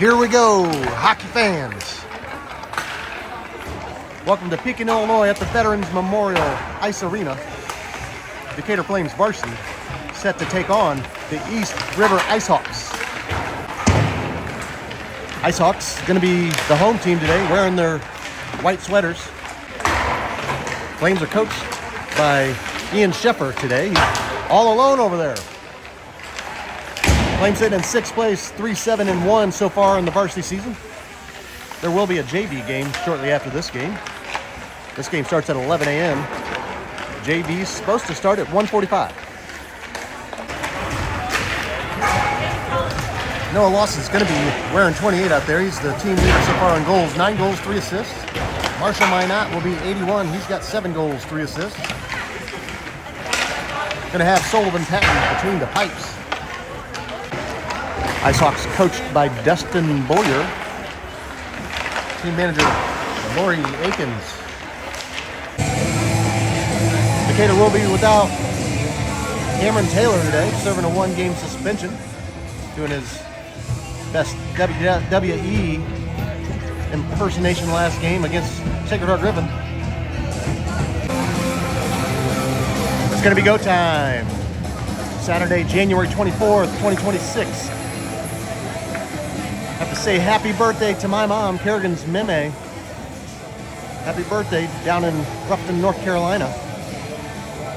Here we go, hockey fans. Welcome to Pekin, Illinois at the Veterans Memorial Ice Arena. Decatur Flames Varsity set to take on the East River Icehawks. Icehawks going to be the home team today, wearing their white sweaters. Flames are coached by Ian Sheffer today. He's all alone over there. Flames sitting in 6th place, 3-7-1 so far in the varsity season. There will be a JV game shortly after this game. This game starts at 11 a.m. JV is supposed to start at 1:45. Noah Lawson's going to be wearing 28 out there. He's the team leader so far in goals. 9 goals, 3 assists. Marshall Minot will be 81. He's got 7 goals, 3 assists. Going to have Sullivan Patton between the pipes. Icehawks coached by Dustin Boyer. Team manager Lori Akins. Decatur will be without Cameron Taylor today, serving a 1-game suspension, doing his best WWE impersonation last game against Sacred Heart Griffin. It's going to be go time. Saturday, January 24th, 2026. Have to say happy birthday to my mom, Kerrigan's Meme. Happy birthday down in Ruffton, North Carolina.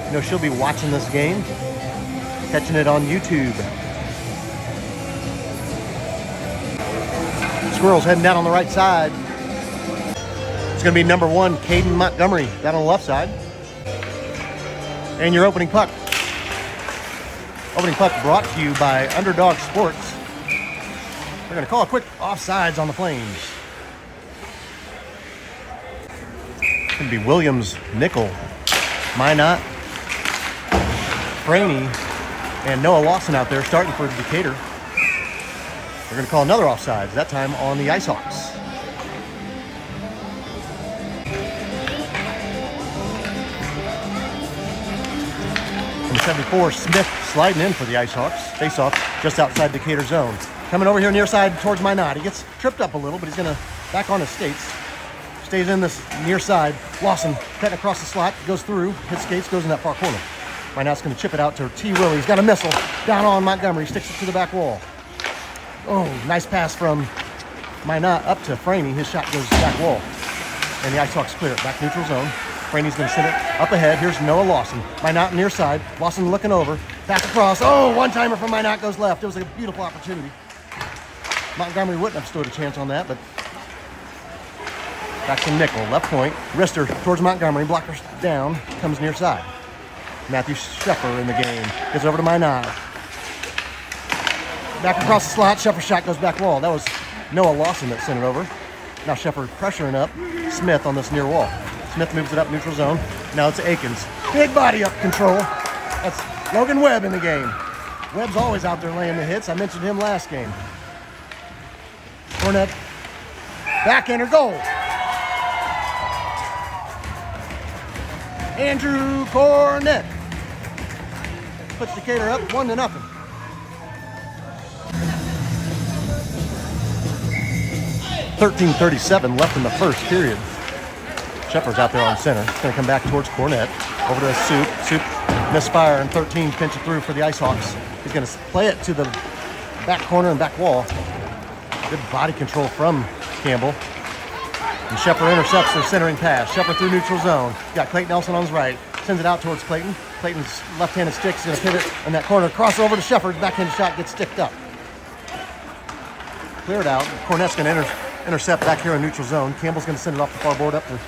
You know she'll be watching this game, catching it on YouTube. Squirrels heading down on the right side. It's going to be number 1, Caden Montgomery, down on the left side. And your opening puck. Opening puck brought to you by Underdog Sports. They're going to call a quick offsides on the Flames. It's going to be Williams, Nickel, Minot, Franey, and Noah Lawson out there starting for Decatur. They're going to call another offsides, that time on the Icehawks. From 74, Smith sliding in for the Icehawks. Face-off just outside Decatur zone. Coming over here near side towards Minot. He gets tripped up a little, but he's going to back on his skates. Stays in this near side. Lawson cutting across the slot, goes through, hits skates, goes in that far corner. Minot's going to chip it out to T. Willie. He's got a missile down on Montgomery. Sticks it to the back wall. Oh, nice pass from Minot up to Franey. His shot goes back wall. And the Icehawks clear it. Back neutral zone. Franey's going to send it up ahead. Here's Noah Lawson. Minot near side. Lawson looking over. Back across. Oh, one-timer from Minot goes left. It was a beautiful opportunity. Montgomery wouldn't have stood a chance on that, but back to Nickel. Left point. Wrister towards Montgomery. Blocker down. Comes near side. Matthew Sheffer in the game. Gets over to Minot. Back across the slot. Sheffer's shot goes back wall. That was Noah Lawson that sent it over. Now Sheffer pressuring up Smith on this near wall. Smith moves it up neutral zone. Now it's Akins. Big body up control. That's Logan Webb in the game. Webb's always out there laying the hits. I mentioned him last game. Cornett. Backhander goal. Andrew Cornett puts Decatur up 1-0. 13:37 left in the first period. Shepard's out there on center. It's going to come back towards Cornett. Over to Soup. Soup misfire and 13 pinch it through for the Icehawks. He's going to play it to the back corner and back wall. Good body control from Campbell. And Shepard intercepts their centering pass. Shepard through neutral zone. Got Clayton Nelson on his right. Sends it out towards Clayton. Clayton's left-handed stick is going to pivot in that corner. Cross over to Shepard. Backhanded shot gets sticked up. Clear it out. Cornett's going to intercept back here in neutral zone. Campbell's going to send it off the far board up to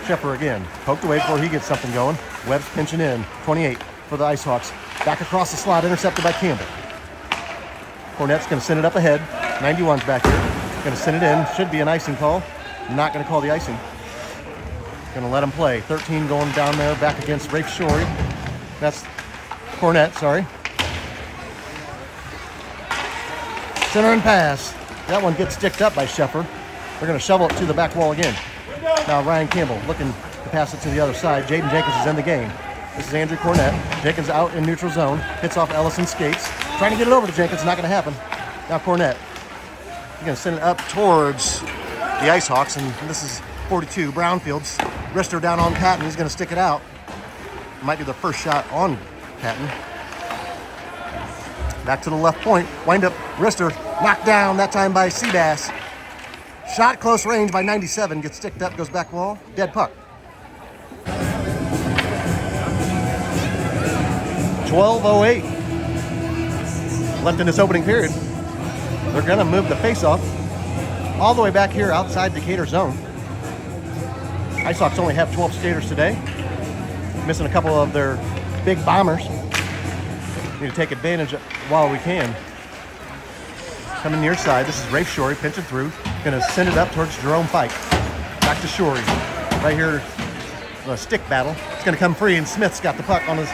Shepard again. Poked away before he gets something going. Webb's pinching in. 28 for the Icehawks. Back across the slot. Intercepted by Campbell. Cornett's going to send it up ahead. 91's back here. Going to send it in. Should be an icing call. Not going to call the icing. Going to let him play. 13 going down there back against Rafe Shorey. That's Cornett, sorry. Center and pass. That one gets sticked up by Sheffer. They're going to shovel it to the back wall again. Now Ryan Campbell looking to pass it to the other side. Jaden Jenkins is in the game. This is Andrew Cornett. Jenkins out in neutral zone. Hits off Ellison's skates. Trying to get it over to Jenkins. Not going to happen. Now Cornett. He's going to send it up towards the Icehawks, and this is 42, Brownfield's wrister down on Patton. He's going to stick it out. Might be the first shot on Patton. Back to the left point. Wind up wrister. Knocked down, that time by Seabass. Shot close range by 97. Gets sticked up, goes back wall. Dead puck. 12:08 left in this opening period. They're going to move the faceoff all the way back here outside Decatur zone. Icehawks only have 12 skaters today. Missing a couple of their big bombers. Need to take advantage of while we can. Coming near side, this is Rafe Shorey pinching through. Gonna send it up towards Jerome Fike. Back to Shorey. Right here, a stick battle. It's gonna come free, and Smith's got the puck on his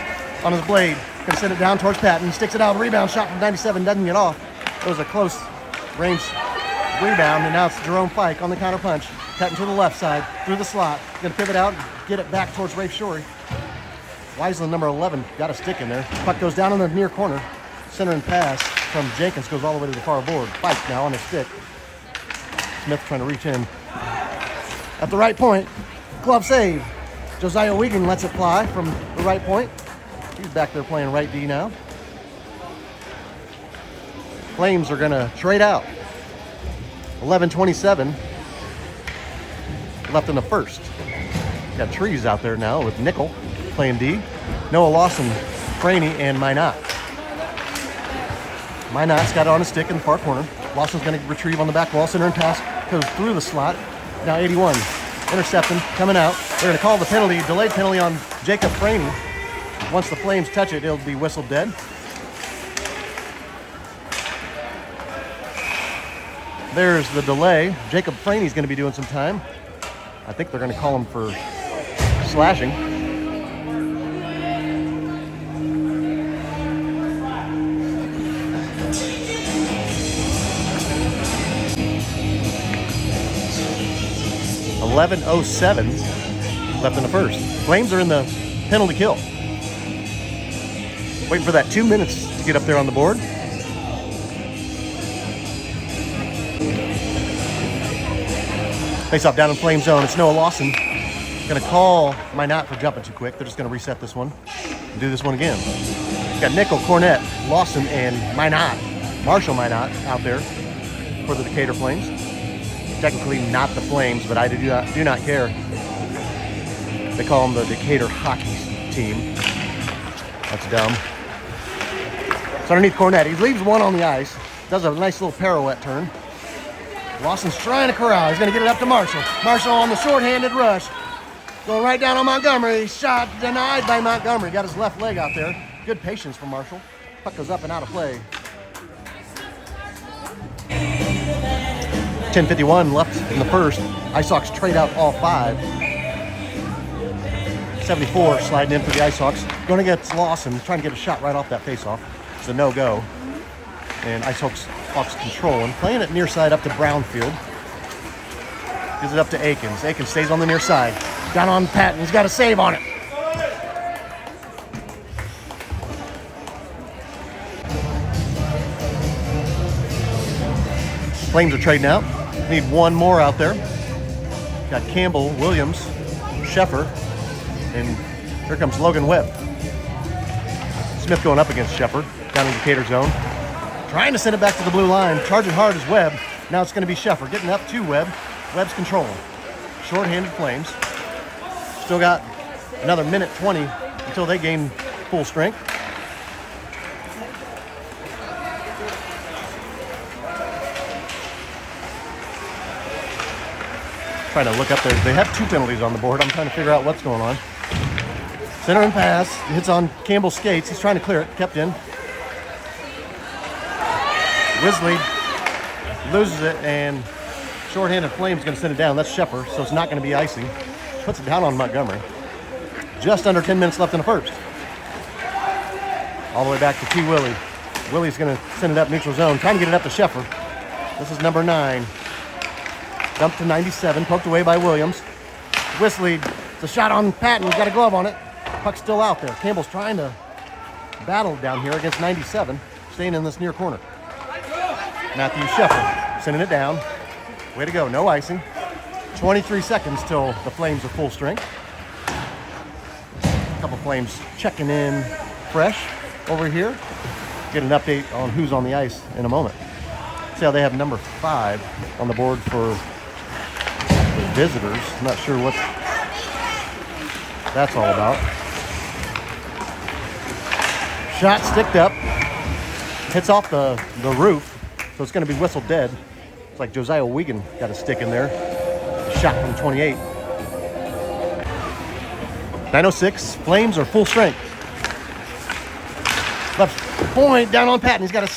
blade. Gonna send it down towards Patton. Sticks it out, rebound shot from 97, doesn't get off. It was a close range rebound, and now it's Jerome Fike on the counter punch. Cutting to the left side, through the slot. Gonna pivot out, get it back towards Rafe Shorey. Wiseland, number 11, got a stick in there. Puck goes down in the near corner. Center and pass from Jenkins goes all the way to the far board. Fike now on his stick. Smith trying to reach in. At the right point, glove save. Josiah Wiegand lets it fly from the right point. He's back there playing right D now. Flames are gonna trade out. 11:27 left in the first. Got Trees out there now with Nickel playing D. Noah Lawson, Franey, and Minot. Minot's got it on a stick in the far corner. Lawson's going to retrieve on the back wall. Center and pass goes through the slot. Now 81. Intercepting, coming out. They're going to call the penalty, delayed penalty on Jacob Franey. Once the Flames touch it, it'll be whistled dead. There's the delay. Jacob Franey's going to be doing some time. I think they're going to call him for slashing. .11:07 left in the first. Flames are in the penalty kill. Waiting for that 2 minutes to get up there on the board. Face off down in Flame zone. It's Noah Lawson. Going to call Minot for jumping too quick. They're just going to reset this one and do this one again. Got Nickel, Cornett, Lawson, and Minot. Marshall Minot out there for the Decatur Flames. Technically not the Flames, but I do not care. They call them the Decatur Hockey Team. That's dumb. It's underneath Cornett. He leaves one on the ice. Does a nice little pirouette turn. Lawson's trying to corral. He's going to get it up to Marshall. Marshall on the short-handed rush. Going right down on Montgomery. Shot denied by Montgomery. Got his left leg out there. Good patience from Marshall. Puck goes up and out of play. 10:51 left in the first. Icehawks trade out all five. 74 sliding in for the Icehawks. Going against Lawson, trying to get a shot right off that faceoff. It's a no-go. And Icehawks controlling. Playing it near side up to Brownfield. Gives it up to Akins. Akins stays on the near side. Down on Patton. He's got a save on it. Flames are trading out. Need one more out there. Got Campbell, Williams, Sheffer, and here comes Logan Webb. Smith going up against Sheffer down in Decatur zone. Trying to send it back to the blue line. Charging hard is Webb. Now it's going to be Sheffer. Getting up to Webb. Webb's controlling. Short-handed Flames. Still got another minute 20 until they gain full strength. Trying to look up there. They have two penalties on the board. I'm trying to figure out what's going on. Center and pass. Hits on Campbell's skates. He's trying to clear it. Kept in. Risley loses it, and short-handed Flame's going to send it down. That's Sheffer, so it's not going to be icing. Puts it down on Montgomery. Just under 10 minutes left in the first. All the way back to T. Willie. Willie's going to send it up neutral zone. Trying to get it up to Sheffer. This is number 9. Dumped to 97. Poked away by Williams. Whistly. It's a shot on Patton. He's got a glove on it. Puck's still out there. Campbell's trying to battle down here against 97. Staying in this near corner. Matthew Sheffer. sending it down. Way to go, no icing. 23 seconds till the Flames are full strength. A couple Flames checking in fresh over here. Get an update on who's on the ice in a moment. See how they have number 5 on the board for the visitors. I'm not sure what that's all about. Shot sticked up. Hits off the roof, so it's going to be whistled dead. It's like Josiah Wiegand got a stick in there. Shot from 28. 9:06. Flames are full strength. Left point down on Patton. He's got a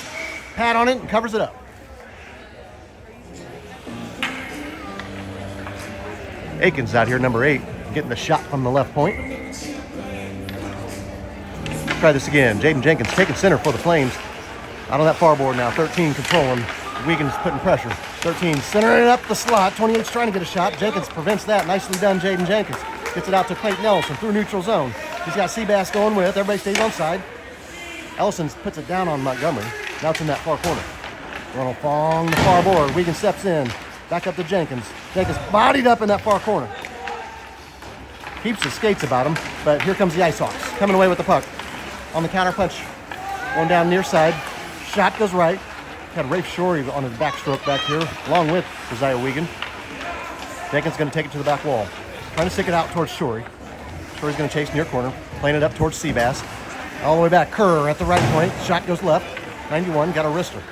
pad on it and covers it up. Aikens out here, number 8, getting the shot from the left point. Try this again. Jaden Jenkins taking center for the Flames. Out on that far board now. 13 controlling. Wiegand's putting pressure. 13 centering it up the slot. 28's trying to get a shot. Jenkins prevents that. Nicely done, Jaden Jenkins. Gets it out to Clayton Ellison through neutral zone. He's got Seabass going with. Everybody stays on side. Ellison puts it down on Montgomery. Now it's in that far corner. Ronald Fong, the far board. Wiegand steps in. Back up to Jenkins. Jenkins bodied up in that far corner. Keeps his skates about him, but here comes the Icehawks. Coming away with the puck. On the counter punch. Going down near side. Shot goes right. Had Rafe Shorey on his backstroke back here, along with Josiah Wiegand. Jenkins going to take it to the back wall. Trying to stick it out towards Shorey. Shorey's going to chase near corner. Playing it up towards Seabass. All the way back. Kerr at the right point. Shot goes left. 91, got a wrister.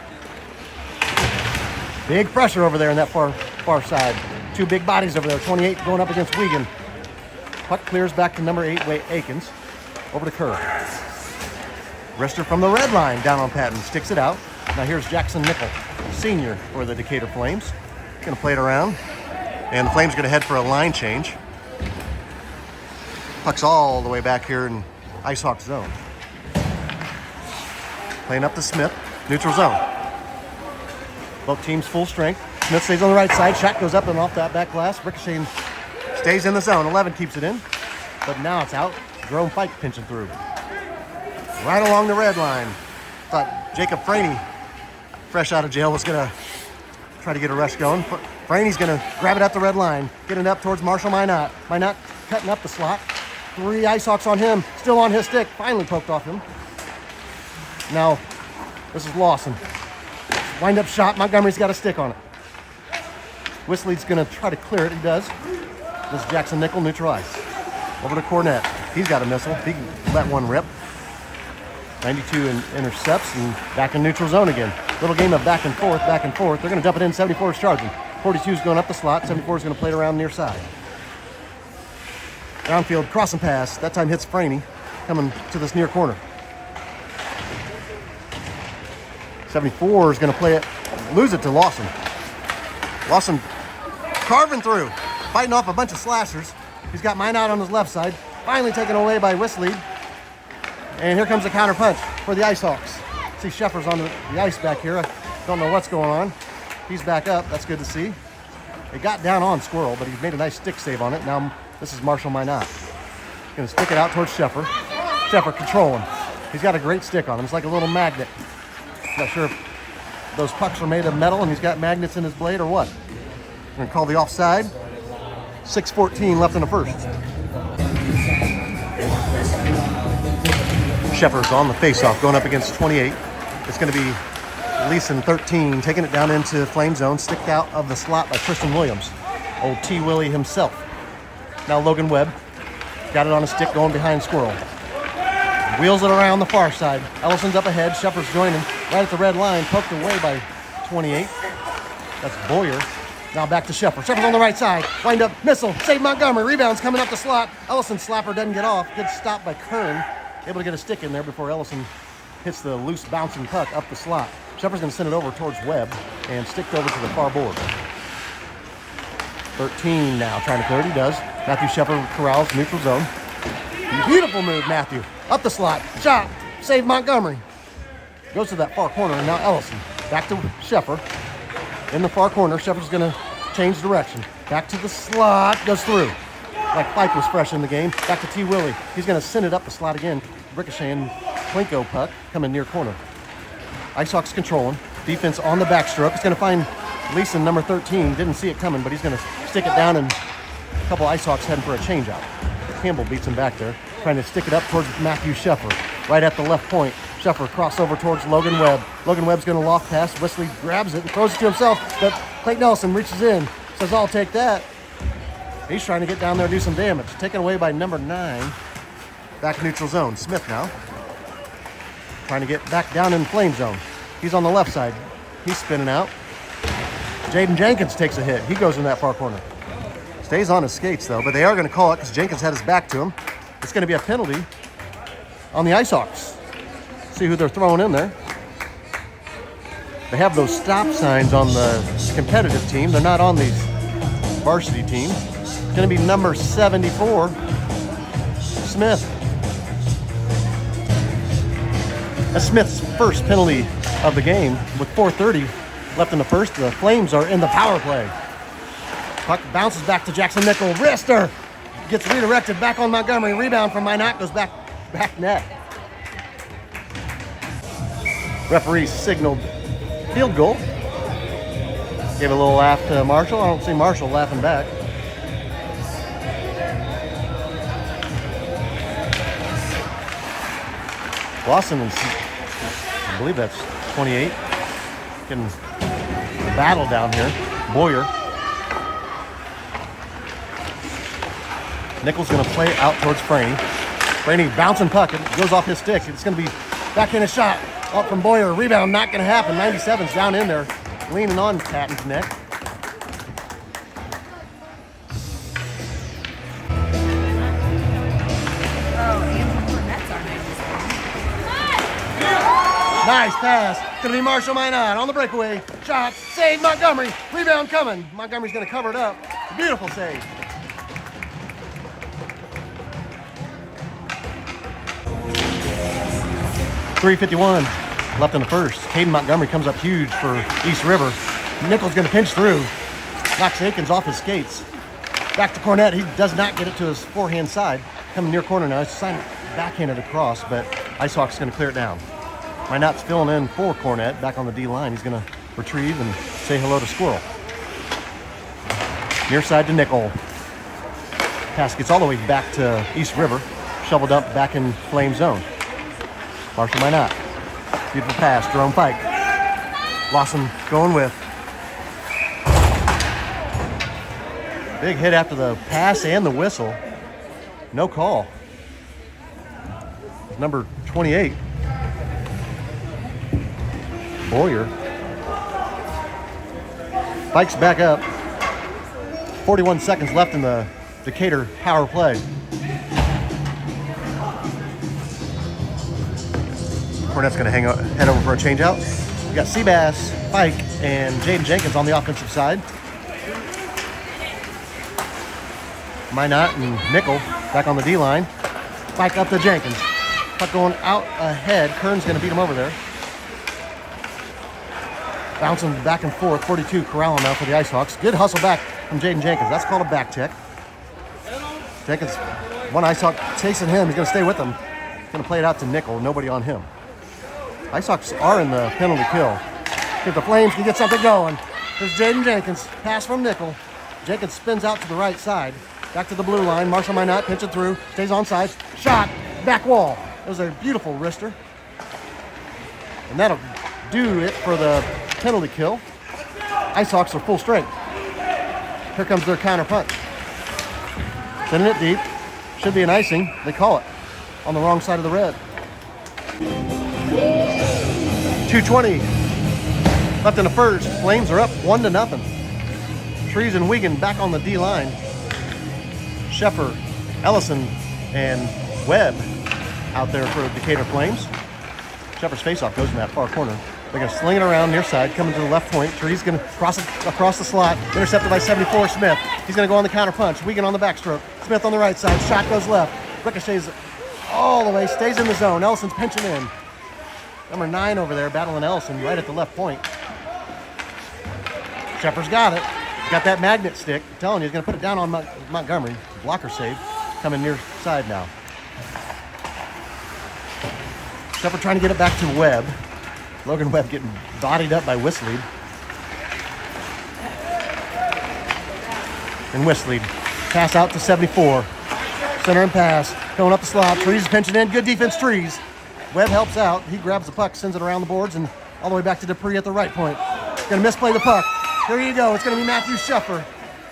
Big pressure over there in that far side. 2 big bodies over there. 28 going up against Wiegand. Puck clears back to number 8, Aikens. Over to Kerr. Wrister from the red line down on Patton. Sticks it out. Now here's Jackson Nickel, senior for the Decatur Flames. Going to play it around. And the Flames are going to head for a line change. Puck's all the way back here in Icehawks zone. Playing up to Smith. Neutral zone. Both teams full strength. Smith stays on the right side. Shot goes up and off that back glass. Ricochet stays in the zone. 11 keeps it in. But now it's out. Jerome Fike pinching through. Right along the red line. Thought Jacob Franey, fresh out of jail, was going to try to get a rush going. Franey's going to grab it at the red line. Get it up towards Marshall Minot. Minot cutting up the slot. 3 Icehawks on him. Still on his stick. Finally poked off him. Now, this is Lawson. Wind up shot. Montgomery's got a stick on it. Whistleyd's going to try to clear it. He does. This is Jackson Nickel, neutral ice. Over to Cornett. He's got a missile. He can let one rip. 92 intercepts and back in neutral zone again. Little game of back and forth, back and forth. They're going to dump it in. 74 is charging. 42 is going up the slot. 74 is going to play it around near side. Downfield crossing pass. That time hits Franey coming to this near corner. 74 is going to play it, lose it to Lawson. Lawson carving through, fighting off a bunch of slashers. He's got Minot on his left side. Finally taken away by Whistleyd. And here comes the counter punch for the Icehawks. See Sheffer's on the ice back here. I don't know what's going on. He's back up. That's good to see. It got down on Squirrel, but he made a nice stick save on it. Now this is Marshall Minot. Going to stick it out towards Sheffer. Sheffer controlling. He's got a great stick on him. It's like a little magnet. Not sure if those pucks are made of metal and he's got magnets in his blade or what. I'm going to call the offside. 6:14 left in the first. Sheffer's on the faceoff, going up against 28. It's going to be Leeson, 13, taking it down into flame zone, sticked out of the slot by Tristan Williams. Old T. Willie himself. Now Logan Webb got it on a stick going behind Squirrel. Wheels it around the far side. Ellison's up ahead. Sheffer's joining right at the red line, poked away by 28. That's Boyer. Now back to Sheffer. Sheffer's on the right side. Wind up, missile, save Montgomery. Rebounds coming up the slot. Ellison's slapper doesn't get off. Good stop by Kern. Able to get a stick in there before Ellison hits the loose bouncing puck up the slot. Sheffer's going to send it over towards Webb and sticked over to the far board. 13 now trying to clear it. He does. Matthew Sheffer corrals neutral zone. Beautiful move, Matthew. Up the slot. Shot. Save Montgomery. Goes to that far corner, and now Ellison. Back to Sheffer. In the far corner, Sheffer's going to change direction. Back to the slot. Goes through. Like Fike was fresh in the game. Back to T. Willie. He's going to send it up the slot again. Ricochet and Plinko puck coming near corner. Icehawks controlling. Defense on the backstroke. It's going to find Leeson, number 13. Didn't see it coming, but he's going to stick it down, and a couple Icehawks heading for a changeout. Campbell beats him back there, trying to stick it up towards Matthew Sheffer, right at the left point. Sheffer crossover towards Logan Webb. Logan Webb's going to loft pass. Wesley grabs it and throws it to himself, but Clayton Nelson reaches in, says, "I'll take that." He's trying to get down there and do some damage. Taken away by number 9. Back neutral zone. Smith now trying to get back down in flame zone. He's on the left side. He's spinning out. Jaden Jenkins takes a hit. He goes in that far corner. Stays on his skates, though, but they are going to call it because Jenkins had his back to him. It's going to be a penalty on the Icehawks. See who they're throwing in there. They have those stop signs on the competitive team. They're not on the varsity team. It's going to be number 74, Smith. That's Smith's first penalty of the game. With 4:30 left in the first, the Flames are in the power play. Puck bounces back to Jackson Nickel. Wrister gets redirected back on Montgomery. Rebound from Minot goes back net. Referee signaled field goal. Gave a little laugh to Marshall. I don't see Marshall laughing back. Lawson, I believe that's 28. Getting a battle down here. Boyer. Nichols going to play it out towards Franey. Franey bouncing puck. It goes off his stick. It's going to be backhanded shot. Up from Boyer. Rebound not going to happen. 97's down in there, leaning on Patton's neck. Nice pass. Going to be Marshall Minot on the breakaway. Shot. Save Montgomery. Rebound coming. Montgomery's going to cover it up. Beautiful save. .351 left in the first. Caden Montgomery comes up huge for East River. Nichols going to pinch through. Knocks Akins off his skates. Back to Cornett. He does not get it to his forehand side. Coming near corner now. He's backhanded across, but Icehawks going to clear it down. Minot's filling in for Cornett. Back on the D line. He's going to retrieve and say hello to Squirrel. Near side to Nickel. Pass gets all the way back to East River. Shovel dump back in flame zone. Marshall Minot. Beautiful pass. Jerome Pike. Lawson going with. Big hit after the pass and the whistle. No call. Number 28. Boyer. Pike's back up. 41 seconds left in the Decatur power play. Cornett's going to head over for a changeout. We got Seabass, Pike, and Jaden Jenkins on the offensive side. Minot and Nickel back on the D line. Pike up to Jenkins. Puck going out ahead. Kern's going to beat him over there. Bouncing back and forth. 42 corralling now for the Icehawks. Good hustle back from Jaden Jenkins. That's called a back check. Jenkins, one Icehawk chasing him. He's going to stay with him. He's going to play it out to Nickel. Nobody on him. Icehawks are in the penalty kill. If the Flames can get something going. There's Jaden Jenkins. Pass from Nickel. Jenkins spins out to the right side. Back to the blue line. Marshall Minot pinching through. Stays on side. Shot. Back wall. It was a beautiful wrister. And that'll do it for the penalty kill. Icehawks are full strength. Here comes their counter punch. Sending it deep. Should be an icing. They call it on the wrong side of the red. 2:20 left in the first. Flames are up 1-0. Trees and Wiegand back on the D line. Sheffer, Ellison, and Webb out there for Decatur Flames. Sheffer's faceoff goes in that far corner. They're going to sling it around near side, coming to the left point. Trees going to cross it across the slot. Intercepted by 74 Smith. He's going to go on the counter punch. Wiegand on the backstroke. Smith on the right side. Shot goes left. Ricochets all the way. Stays in the zone. Ellison's pinching in. Number 9 over there battling Ellison right at the left point. Sheffer's got it. He's got that magnet stick. I'm telling you, he's going to put it down on Montgomery. Blocker save. Coming near side now. Sheffer trying to get it back to Webb. Logan Webb getting bodied up by Whistlead. And Whistlead. Pass out to 74. Center and pass. Going up the slot. Trees pinching in. Good defense, Trees. Webb helps out. He grabs the puck, sends it around the boards, and all the way back to Dupree at the right point. Going to misplay the puck. Here you go. It's going to be Matthew Sheffer.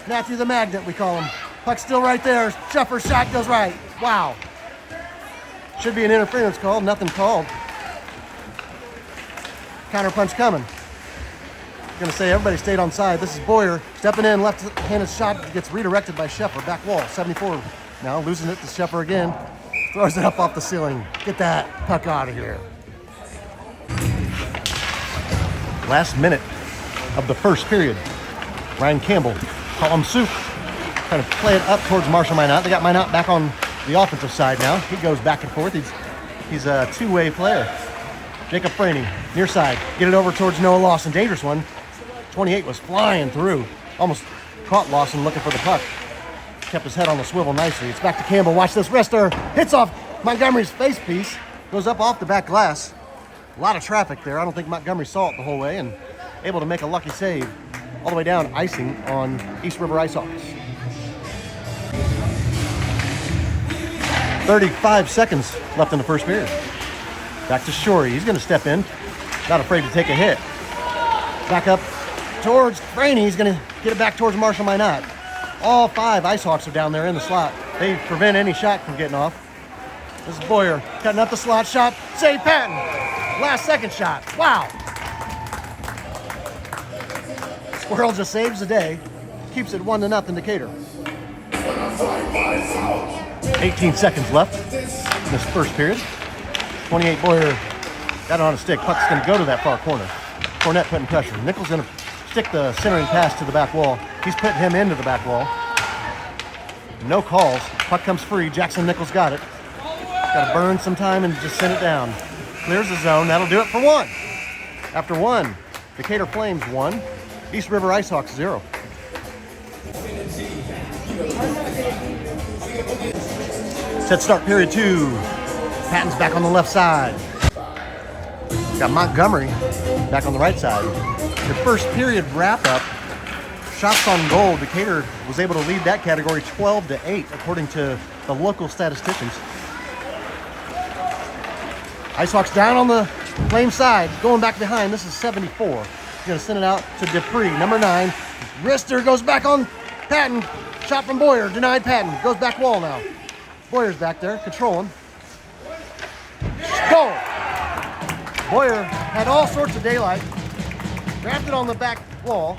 Matthew the Magnet, we call him. Puck's still right there. Sheffer's shot goes right. Wow. Should be an interference call. Nothing called. Counter punch coming. Going to say everybody stayed on side. This is Boyer stepping in. Left-handed shot gets redirected by Sheffer. Back wall. 74 now. Losing it to Sheffer again. Throws it up off the ceiling. Get that puck out of here. Last minute of the first period. Ryan Campbell, column soup, trying to play it up towards Marshall Minot. They got Minot back on the offensive side now. He goes back and forth. He's a two-way player. Jacob Franey, near side. Get it over towards Noah Lawson. Dangerous one. 28 was flying through. Almost caught Lawson looking for the puck. Kept his head on the swivel nicely. It's back to Campbell. Watch this wrister. Hits off Montgomery's face piece. Goes up off the back glass. A lot of traffic there. I don't think Montgomery saw it the whole way and able to make a lucky save. All the way down, icing on East River Icehawks. 35 seconds left in the first period. Back to Shorey. He's going to step in. Not afraid to take a hit. Back up towards Franey. He's going to get it back towards Marshall Minot. All 5 Icehawks are down there in the slot. They prevent any shot from getting off. This is Boyer cutting up the slot shot. Save Patton. Last second shot. Wow. Squirrel just saves the day. Keeps it 1-0 Decatur. 18 seconds left in this first period. 28 Boyer got it on a stick. Puck's going to go to that far corner. Cornette putting pressure. Nichols going to stick the centering pass to the back wall. He's putting him into the back wall. No calls. Puck comes free. Jackson Nichols got it. Got to burn some time and just send it down. Clears the zone. That'll do it for 1. After 1, Decatur Flames 1, East River Icehawks 0. Set start period 2. Patton's back on the left side. Got Montgomery back on the right side. The first period wrap-up, shots on goal, Decatur was able to lead that category 12-8, according to the local statisticians. Icehawks down on the Flame side, going back behind. This is 74. He's going to send it out to Dupree, number 9. Wrister goes back on Patton. Shot from Boyer, denied Patton. Goes back wall now. Boyer's back there, controlling. Goal! Boyer had all sorts of daylight. Grabbed it on the back wall.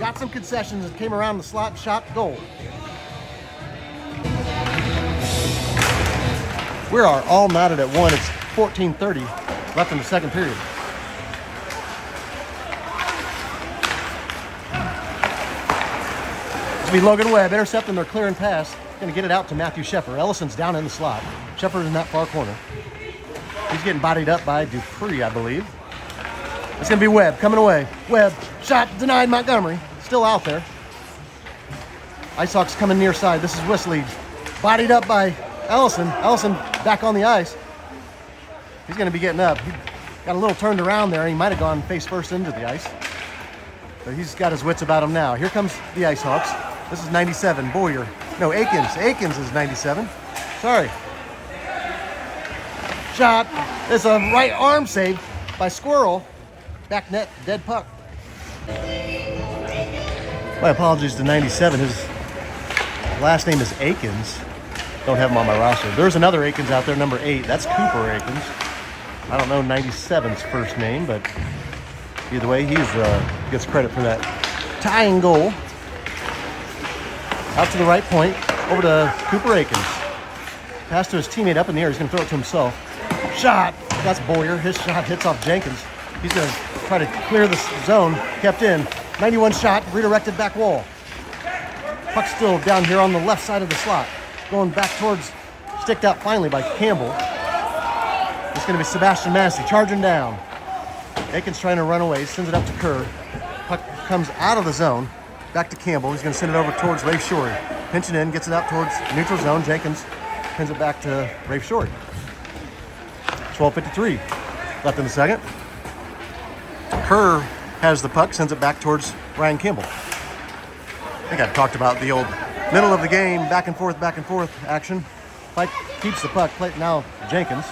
Got some concessions and came around the slot, shot, goal. We are all knotted at 1. It's 14:30 left in the second period. This will be Logan Webb intercepting their clearing pass. Going to get it out to Matthew Sheffer. Ellison's down in the slot. Sheffer's in that far corner. He's getting bodied up by Dupree, I believe. It's going to be Webb coming away. Webb, shot denied Montgomery. Still out there. Icehawks coming near side. This is Whistlead. Bodied up by Ellison. Ellison back on the ice. He's going to be getting up. He got a little turned around there. He might have gone face first into the ice. But he's got his wits about him now. Here comes the Icehawks. This is 97. Boyer. No, Akins. Akins is 97. Sorry. Shot. It's a right arm save by Squirrel. Back net, dead puck. My apologies to 97. His last name is Akins. Don't have him on my roster. There's another Akins out there, number 8. That's Cooper Akins. I don't know 97's first name, but either way, he gets credit for that tying goal. Out to the right point, over to Cooper Akins. Pass to his teammate up in the air. He's going to throw it to himself. Shot. That's Boyer. His shot hits off Jenkins. He's going to try to clear the zone. Kept in. 91 shot, redirected back wall. Puck still down here on the left side of the slot. Going back towards, sticked out finally by Campbell. It's going to be Sebastian Massey charging down. Akins trying to run away, sends it up to Kerr. Puck comes out of the zone. Back to Campbell. He's going to send it over towards Rafe Shorey. Pinching in, gets it out towards neutral zone. Jenkins pins it back to Rafe Shorey. 12:53 left in the second. Kerr has the puck, sends it back towards Ryan Kimball. I think I've talked about the old middle of the game, back and forth action. Pike keeps the puck. Now Jenkins.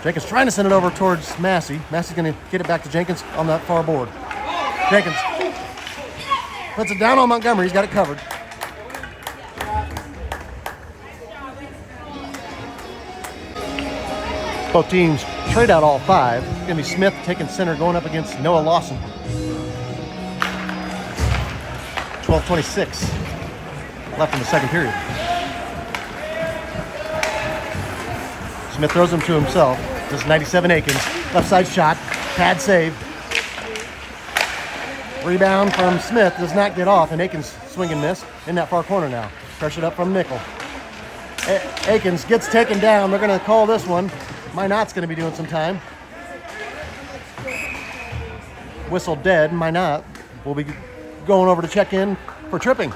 Jenkins trying to send it over towards Massey. Massey's going to get it back to Jenkins on that far board. Jenkins puts it down on Montgomery. He's got it covered. Both teams trade out all five. It's going to be Smith taking center, going up against Noah Lawson. 12:26 left in the second period. Smith throws him to himself. This is 97 Aikens. Left side shot. Pad save. Rebound from Smith. Does not get off. And Aikens swing and miss in that far corner now. Pressured up from Nickel. Aikens gets taken down. They're going to call this one. Minot's going to be doing some time. Whistle dead. Minot will be going over to check in for tripping.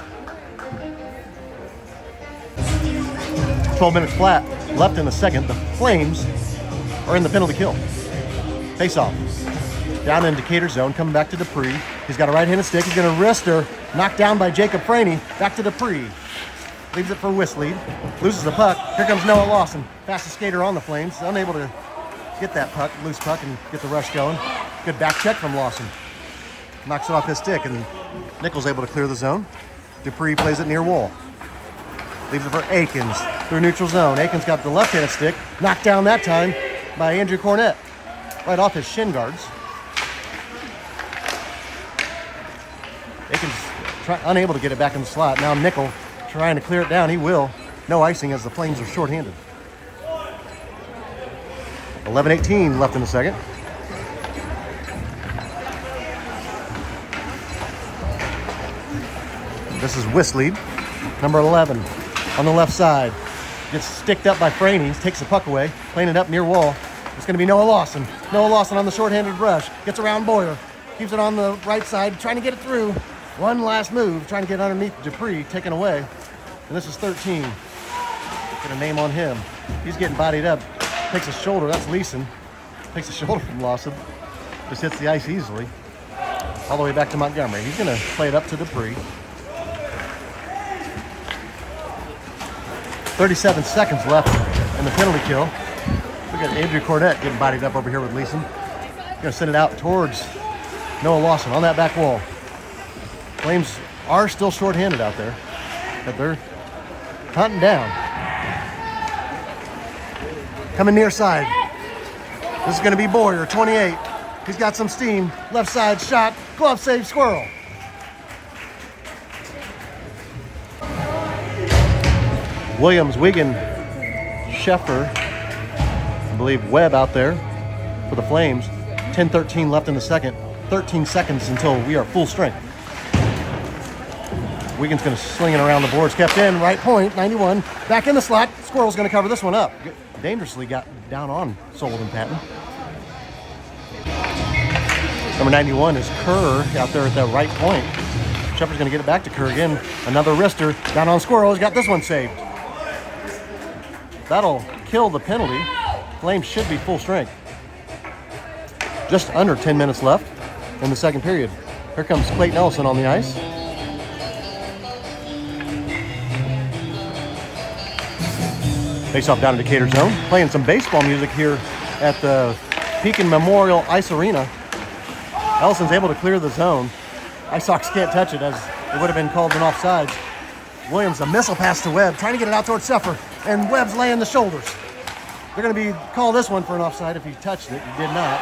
12 minutes flat left in the second. The Flames are in the penalty kill. Face off. Down in Decatur zone, coming back to Dupree. He's got a right-handed stick. He's going to wrist her. Knocked down by Jacob Franey. Back to Dupree. Leaves it for Whistlead. Loses the puck. Here comes Noah Lawson. Fastest skater on the Flames. Unable to get that puck, loose puck, and get the rush going. Good back check from Lawson. Knocks it off his stick, and Nickel's able to clear the zone. Dupree plays it near wall. Leaves it for Aikens through neutral zone. Aikens got the left-handed stick. Knocked down that time by Andrew Cornett. Right off his shin guards. Aikens unable to get it back in the slot. Now Nickel trying to clear it down. He will. No icing as the Flames are shorthanded. 11:18 left in the second. This is Whistlead, number 11, on the left side. Gets sticked up by Franey. Takes the puck away, playing it up near wall. It's going to be Noah Lawson. Noah Lawson on the shorthanded rush. Gets around Boyer. Keeps it on the right side, trying to get it through. One last move, trying to get underneath Dupree, taken away. And this is 13. Get a name on him. He's getting bodied up. Takes a shoulder. That's Leeson. Takes a shoulder from Lawson. Just hits the ice easily. All the way back to Montgomery. He's going to play it up to Dupree. 37 seconds left in the penalty kill. We got Andrew Cornett getting bodied up over here with Leeson. Going to send it out towards Noah Lawson on that back wall. Flames are still shorthanded out there, but they're hunting down. Coming near side. This is going to be Boyer, 28. He's got some steam. Left side shot. Glove save, Squirrel. Williams, Wigan, Sheffer, I believe Webb out there for the Flames. 10:13 left in the second. 13 seconds until we are full strength. Wigan's going to sling it around the boards. Kept in, right point, 91. Back in the slot. Squirrel's going to cover this one up. Dangerously got down on Sullivan Patton. Number 91 is Kerr out there at that right point. Shepard's going to get it back to Kerr again. Another wrister down on Squirrel. He's got this one saved. That'll kill the penalty. Flames should be full strength. Just under 10 minutes left in the second period. Here comes Clayton Ellison on the ice. Face off down in Decatur zone. Playing some baseball music here at the Pekin Memorial Ice Arena. Ellison's able to clear the zone. Icehawks can't touch it as it would have been called an offsides. Williams, a missile pass to Webb, trying to get it out towards Sheffer, and Webb's laying the shoulders. They're going to be call this one for an offside if he touched it. He did not.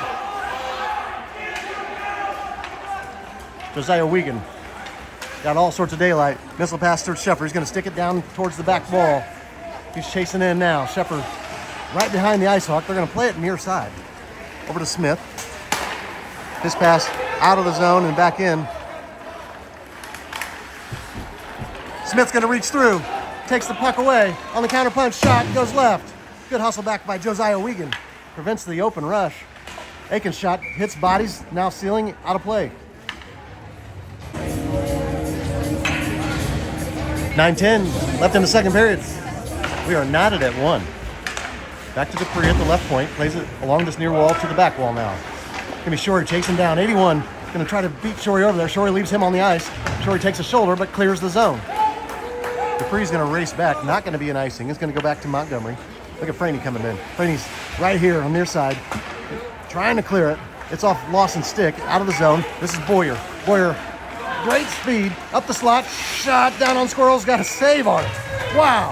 Josiah Wigan got all sorts of daylight. Missile pass towards Sheffer. He's going to stick it down towards the back wall. He's chasing in now. Sheffer right behind the Icehawk. They're going to play it near side. Over to Smith. His pass out of the zone and back in. Smith's going to reach through. Takes the puck away. On the counter punch, shot goes left. Good hustle back by Josiah Wigan. Prevents the open rush. Aikens' shot hits bodies, now sealing, out of play. 9:10 left in the second period. We are knotted at 1. Back to Dupree at the left point. Plays it along this near wall to the back wall now. Gonna be Shorey chasing down. 81 gonna try to beat Shorey over there. Shorey leaves him on the ice. Shorey takes a shoulder but clears the zone. Dupree's gonna race back. Not gonna be an icing. It's gonna go back to Montgomery. Look at Franey coming in. Franey's right here on near side. Trying to clear it. It's off Lawson's stick. Out of the zone. This is Boyer. Boyer, great speed. Up the slot. Shot down on Squirrels. Got a save on it. Wow.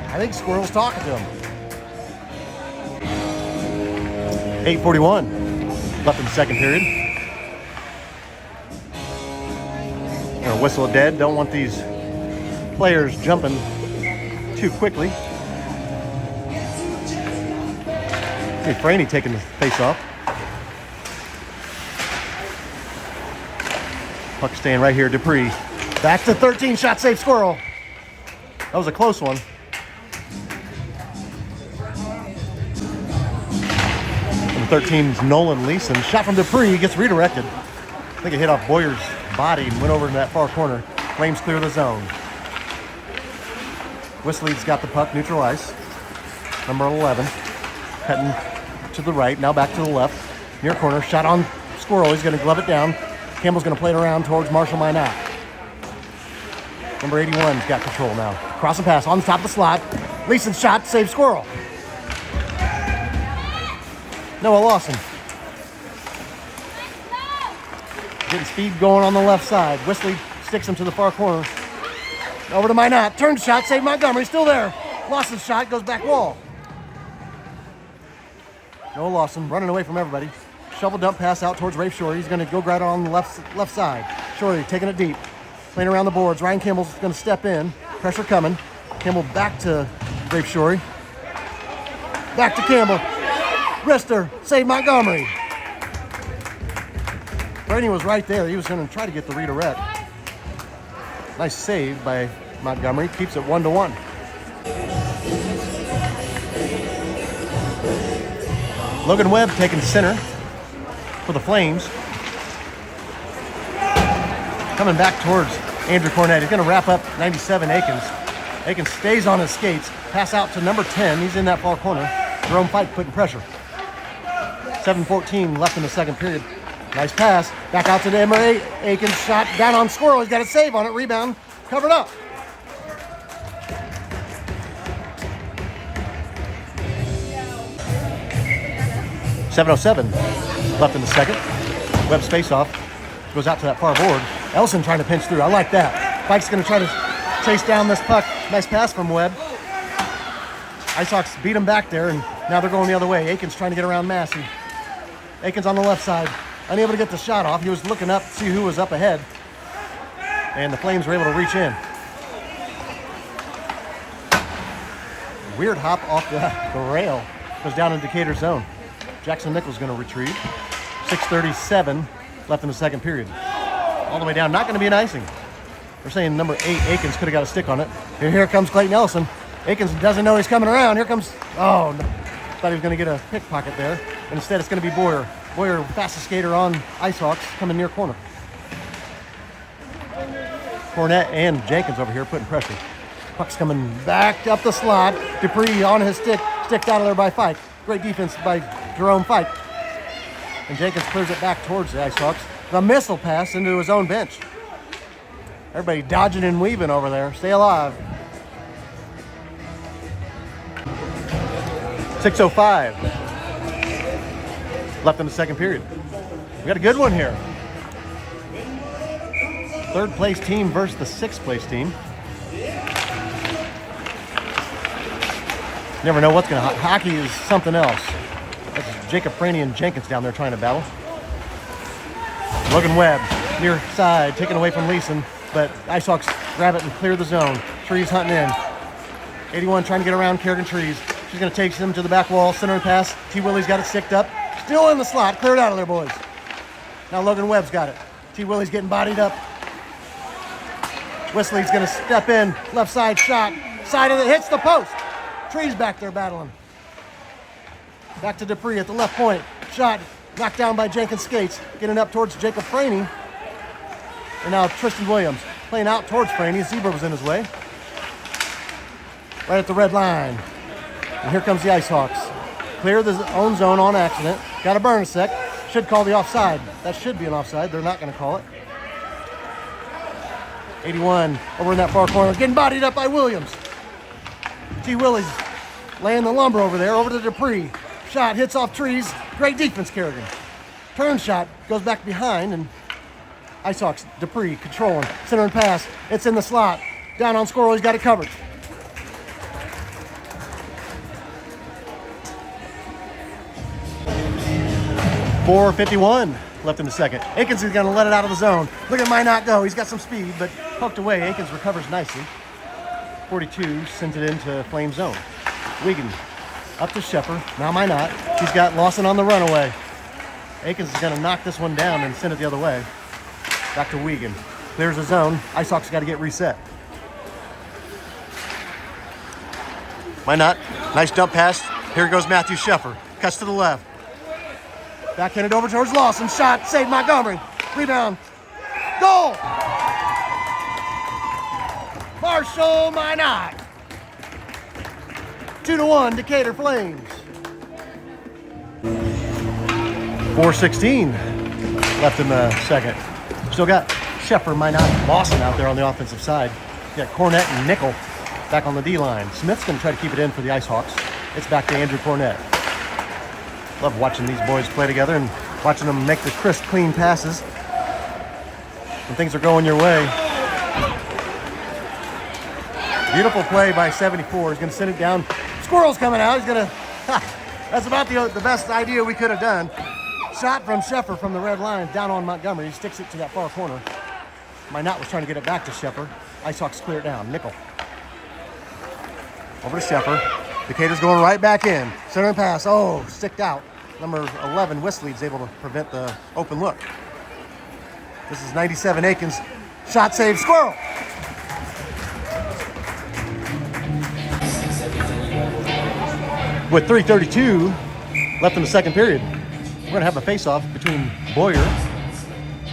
I think Squirrel's talking to him. 8:41 left in the second period. Gonna whistle it dead. Don't want these players jumping too quickly. Hey, Franey taking the face off. Puck staying right here. Dupree. Back to 13. Shot save Squirrel. That was a close one. Number 13's Nolan Leeson. Shot from Dupree. Gets redirected. I think it hit off Boyer's body and went over to that far corner. Flames clear the zone. Whistle's got the puck, neutral ice. Number 11. Heading to the right, now back to the left. Near corner, shot on Squirrel. He's going to glove it down. Campbell's going to play it around towards Marshall Minot. Number 81's got control now. Cross and pass on the top of the slot. Leeson's shot, saves Squirrel. Noah Lawson. Getting speed going on the left side. Whistler sticks him to the far corner. Over to Minot. Turn shot, save Montgomery. Still there. Lawson's shot goes back wall. Noah Lawson running away from everybody. Shovel dump pass out towards Rafe Shorey. He's going to go right on the left side. Shorey taking it deep. Playing around the boards. Ryan Campbell's going to step in. Pressure coming. Campbell back to Rafe Shorey. Back to Campbell. Wrister. Save Montgomery. Brady was right there. He was going to try to get the redirect. Nice save by Montgomery. Keeps it 1-1. Logan Webb taking center for the Flames. Coming back towards Andrew Cornett. He's going to wrap up 97 Akins. Akins stays on his skates. Pass out to number 10. He's in that far corner. Jerome Fike putting pressure. 7:14 left in the second period. Nice pass. Back out to the Emery. Akins shot down on Squirrel. He's got a save on it. Rebound. Covered up. .707 left in the second. Webb's face-off goes out to that far board. Elson trying to pinch through. I like that. Fike's going to try to chase down this puck. Nice pass from Webb. Icehawks beat him back there, and now they're going the other way. Akins trying to get around Massey. Akins on the left side. Unable to get the shot off. He was looking up to see who was up ahead. And the Flames were able to reach in. Weird hop off the rail. Goes down in Decatur's zone. Jackson Nichols going to retrieve. 6:37 left in the second period. All the way down. Not going to be an icing. We're saying number 8, Akins, could have got a stick on it. Here comes Clayton Ellison. Akins doesn't know he's coming around. Here comes... Oh, no. Thought he was going to get a pickpocket there. And instead, it's going to be Boyer. Boyer, fastest skater on Icehawks, coming near corner. Cornett and Jenkins over here putting pressure. Puck's coming back up the slot. Dupree on his stick. Sticked out of there by Fike. Great defense by Jerome Fike. And Jenkins clears it back towards the Icehawks. The missile pass into his own bench. Everybody dodging and weaving over there. Stay alive. 6:05 left in the second period. We got a good one here. Third place team versus the sixth place team. Never know what's going to happen. Hockey is something else. That's Jacob Franey and Jenkins down there trying to battle. Logan Webb, near side, taken away from Leeson, but Icehawks grab it and clear the zone. Trees hunting in. 81 trying to get around Kerrigan Trees. She's going to take him to the back wall, centering pass. T. Willie's got it sticked up. Still in the slot. Clear it out of there, boys. Now Logan Webb's got it. T. Willie's getting bodied up. Whistler's going to step in. Left side shot. Side of it hits the post. Trees back there battling. Back to Dupree at the left point. Shot knocked down by Jenkins skates. Getting up towards Jacob Franey. And now Tristan Williams playing out towards Franey. Zebra was in his way. right at the red line. And here comes the Icehawks. Clear the own zone on accident. Got to burn a sec. Should call the offside. That should be an offside. They're not going to call it. 81 over in that far corner. Getting bodied up by Williams. T. Willie's laying the lumber over there. Over to Dupree. Shot hits off trees. Great defense, Kerrigan. Turn shot goes back behind, and Icehawks, Dupree controlling. Center and pass. It's in the slot. Down on Squirrel. He's got it covered. .451 left in the second. Akins is going to let it out of the zone. Look at Minot go. He's got some speed, but poked away. Akins recovers nicely. 42 sends it into Flame zone. Wiegand up to Sheffer. Now Minot. He's got Lawson on the runaway. Akins is going to knock this one down and send it the other way. Back to Wiegand. Clears the zone. Icehawks got to get reset. Minot. Nice dump pass. Here goes Matthew Sheffer. Cuts to the left. Backhanded over towards Lawson. Shot. Saved Montgomery. Rebound. Goal! Marshall Minot. 2-1 Decatur Flames. 4:16 left in the second. Still got Sheffer, Minot, Lawson out there on the offensive side. You got Cornett and Nickel back on the D-line. Smith's going to try to keep it in for the Icehawks. It's back to Andrew Cornett. Love watching these boys play together and watching them make the crisp, clean passes when things are going your way. Beautiful play by 74. He's going to send it down. Squirrel's coming out. He's going to... That's about the best idea we could have done. Shot from Sheffer from the red line down on Montgomery. He sticks it to that far corner. Minot was trying to get it back to Sheffer. Icehawks clear it down. Nickel. Over to Sheffer. Decatur's going right back in. Center and pass. Oh, sticked out. Number 11, Whistle's able to prevent the open look. This is 97, Akins. Shot save, Squirrel. With 3:32 left in the second period, we're going to have a face-off between Boyer.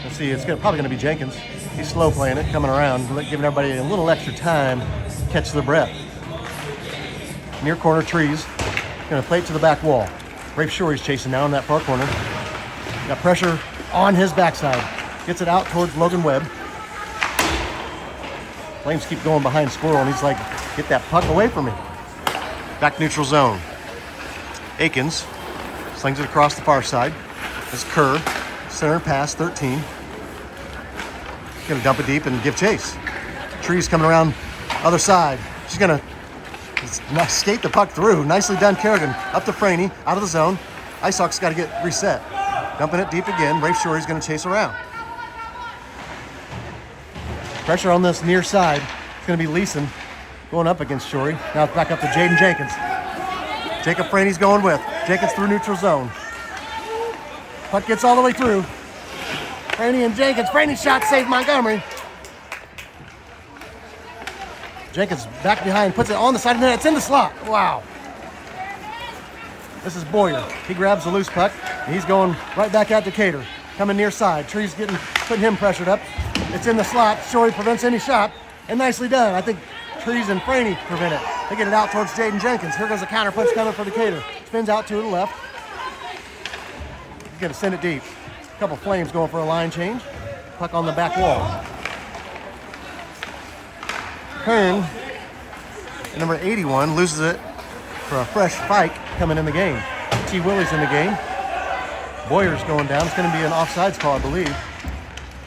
Let's see, it's probably going to be Jenkins. He's slow playing it, coming around, giving everybody a little extra time to catch their breath. Near corner, Trees. Going to play it to the back wall. Rafe Shore's chasing now in that far corner. Got pressure on his backside. Gets it out towards Logan Webb. Flames keep going behind Squirrel, and he's like, get that puck away from me. Back neutral zone. Akins slings it across the far side. That's Kerr. Center pass, 13. Going to dump it deep and give chase. Trees coming around other side. She's going to skate the puck through. Nicely done, Kerrigan. Up to Franey, out of the zone. Icehawks got to get reset. Dumping it deep again. Rafe Shore is going to chase around. Pressure on this near side. It's going to be Leeson going up against Shorey. Now it's back up to Jaden Jenkins. Jacob Franey's going with. Jenkins through neutral zone. Puck gets all the way through. Franey and Jenkins. Franey's shot saved Montgomery. Jenkins back behind, puts it on the side of the net. It's in the slot. Wow. This is Boyer. He grabs the loose puck, and he's going right back at Decatur. Coming near side. Trees putting him pressured up. It's in the slot. Shorey prevents any shot, and nicely done. I think Trees and Franey prevent it. They get it out towards Jaden Jenkins. Here goes a counter punch coming for Decatur. Spins out to the left. He's going to send it deep. A couple Flames going for a line change. Puck on the back wall. Kern, number 81, loses it for a fresh Fike coming in the game. T. Willie's in the game. Boyer's going down. It's going to be an offsides call, I believe.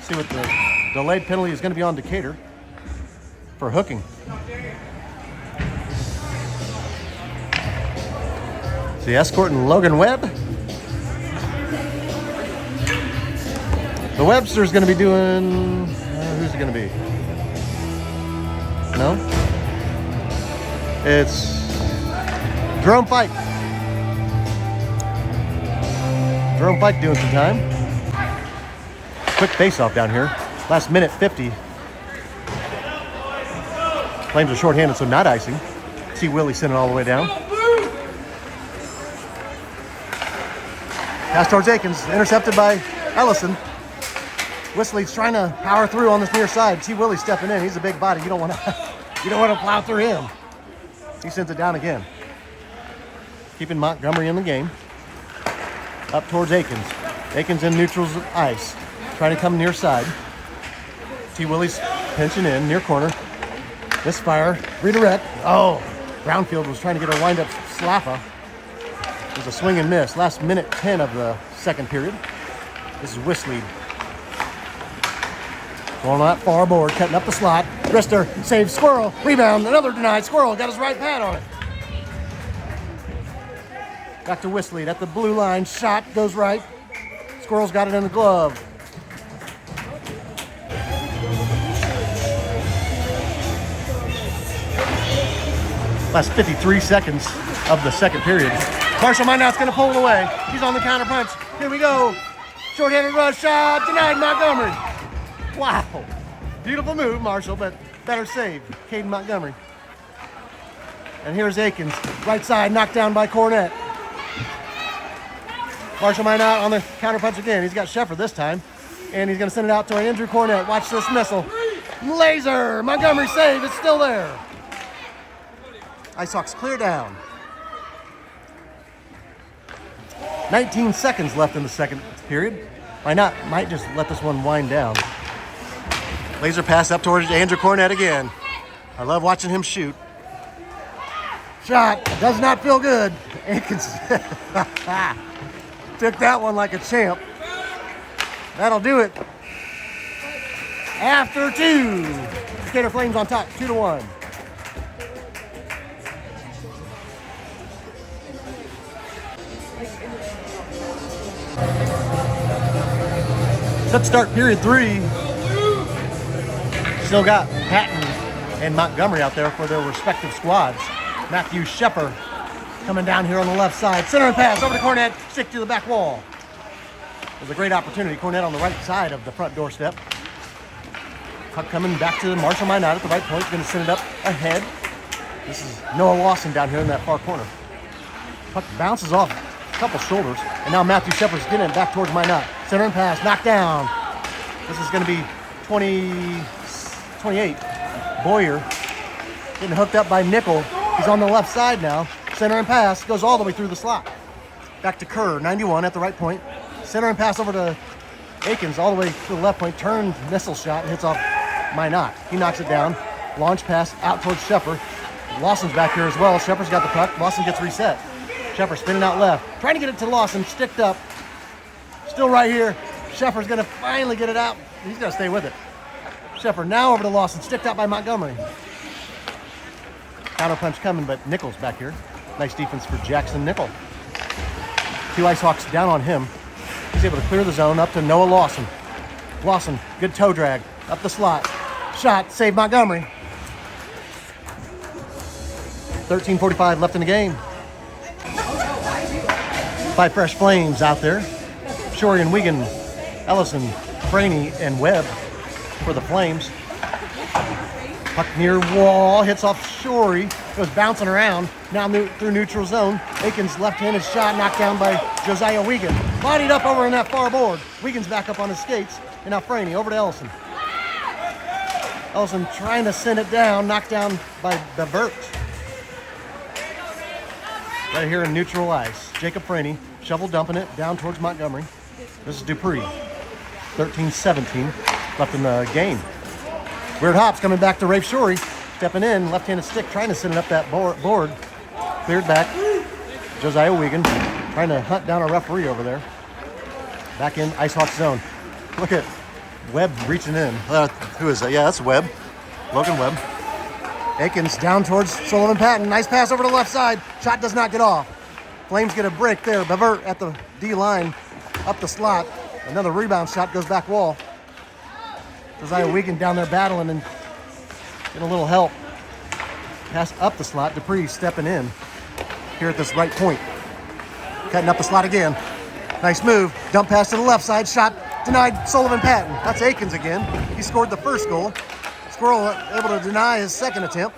See what the delayed penalty is going to be on Decatur for hooking. See, escorting Logan Webb. The Webster's going to be doing... who's it going to be? No? It's Jerome Fike. Jerome Fike doing some time. Quick face-off down here. Last minute 50. Flames are shorthanded, so not icing. See Willie sending all the way down. Pass towards Akins. Intercepted by Ellison. Whistle's trying to power through on this near side. See Willie stepping in. He's a big body. You don't want to plow through him. He sends it down again. Keeping Montgomery in the game. Up towards Aikens. Aikens in neutral's ice. Trying to come near side. T. Willie's pinching in, near corner. Misfire, redirect. Oh, Brownfield was trying to get a wind-up slapper. It was a swing and miss. Last minute 10 of the second period. This is Whistlead. Going on that far board, cutting up the slot. Brister saves Squirrel. Rebound, another denied. Squirrel got his right pad on it. Back to Whistlead at the blue line. Shot goes right. Squirrel's got it in the glove. Last 53 seconds of the second period. Marshall Minot's going to pull it away. He's on the counter punch. Here we go. Short-handed rush shot. Denied Montgomery. Wow. Beautiful move, Marshall, but better save. Caden Montgomery. And here's Aikens. Right side, knocked down by Cornett. Marshall Minot on the counter punch again. He's got Sheffer this time. And he's going to send it out to Andrew Cornett. Watch this missile. Laser. Montgomery save. It's still there. Icehawks clear down. 19 seconds left in the second period. Minot might just let this one wind down. Laser pass up towards Andrew Cornett again. I love watching him shoot. Shot does not feel good. Aikens took that one like a champ. That'll do it. After two. Decatur Flames on top, 2-1. Set to start period 3. Still got Patton and Montgomery out there for their respective squads. Matthew Shepper coming down here on the left side. Center and pass over to Cornett. Stick to the back wall. It was a great opportunity. Cornett on the right side of the front doorstep. Puck coming back to Marshall Minot at the right point. Going to send it up ahead. This is Noah Lawson down here in that far corner. Puck bounces off a couple shoulders. And now Matthew Shepper's getting it back towards Minot. Center and pass. Knocked down. This is going to be 28. Boyer getting hooked up by Nickel. He's on the left side now. Center and pass goes all the way through the slot. Back to Kerr, 91 at the right point. Center and pass over to Aikens all the way to the left point. Turned missile shot and hits off Minot. He knocks it down. Launch pass out towards Shepper. Lawson's back here as well. Shepper's got the puck. Lawson gets reset. Shepper spinning out left. Trying to get it to Lawson. Sticked up. Still right here. Shepper's going to finally get it out. He's going to stay with it. Shepper now over to Lawson. Sticked out by Montgomery. Counter punch coming, but Nichols back here. Nice defense for Jackson Nickel. 2 Icehawks down on him. He's able to clear the zone up to Noah Lawson. Lawson, good toe drag. Up the slot. Shot, save Montgomery. 13:45 left in the game. 5 fresh Flames out there. Shorey and Wiegand, Ellison, Franey, and Webb for the Flames. Puck near wall, hits off Shorey, goes bouncing around, now through neutral zone. Aikens left-handed shot knocked down by Josiah Wiegand. Bodied up over in that far board. Wiegand's back up on his skates, and now Franey over to Ellison. Ellison trying to send it down, knocked down by Bevert. Right here in neutral ice. Jacob Franey, shovel dumping it down towards Montgomery. This is Dupree. 13-17 left in the game. Weird Hops coming back to Rafe Shorey. Stepping in, left-handed stick, trying to send it up that board. Cleared back. Josiah Wiegand trying to hunt down a referee over there. Back in Icehawks zone. Look at Webb reaching in. Who is that? Yeah, that's Webb. Logan Webb. Aikens down towards Sullivan Patton. Nice pass over to the left side. Shot does not get off. Flames get a break there. Bevert at the D line. Up the slot. Another rebound shot goes back wall. Josiah Wiegand down there battling and getting a little help. Pass up the slot. Dupree stepping in here at this right point. Cutting up the slot again. Nice move. Dump pass to the left side. Shot denied Sullivan Patton. That's Aikens again. He scored the first goal. Squirrel able to deny his second attempt.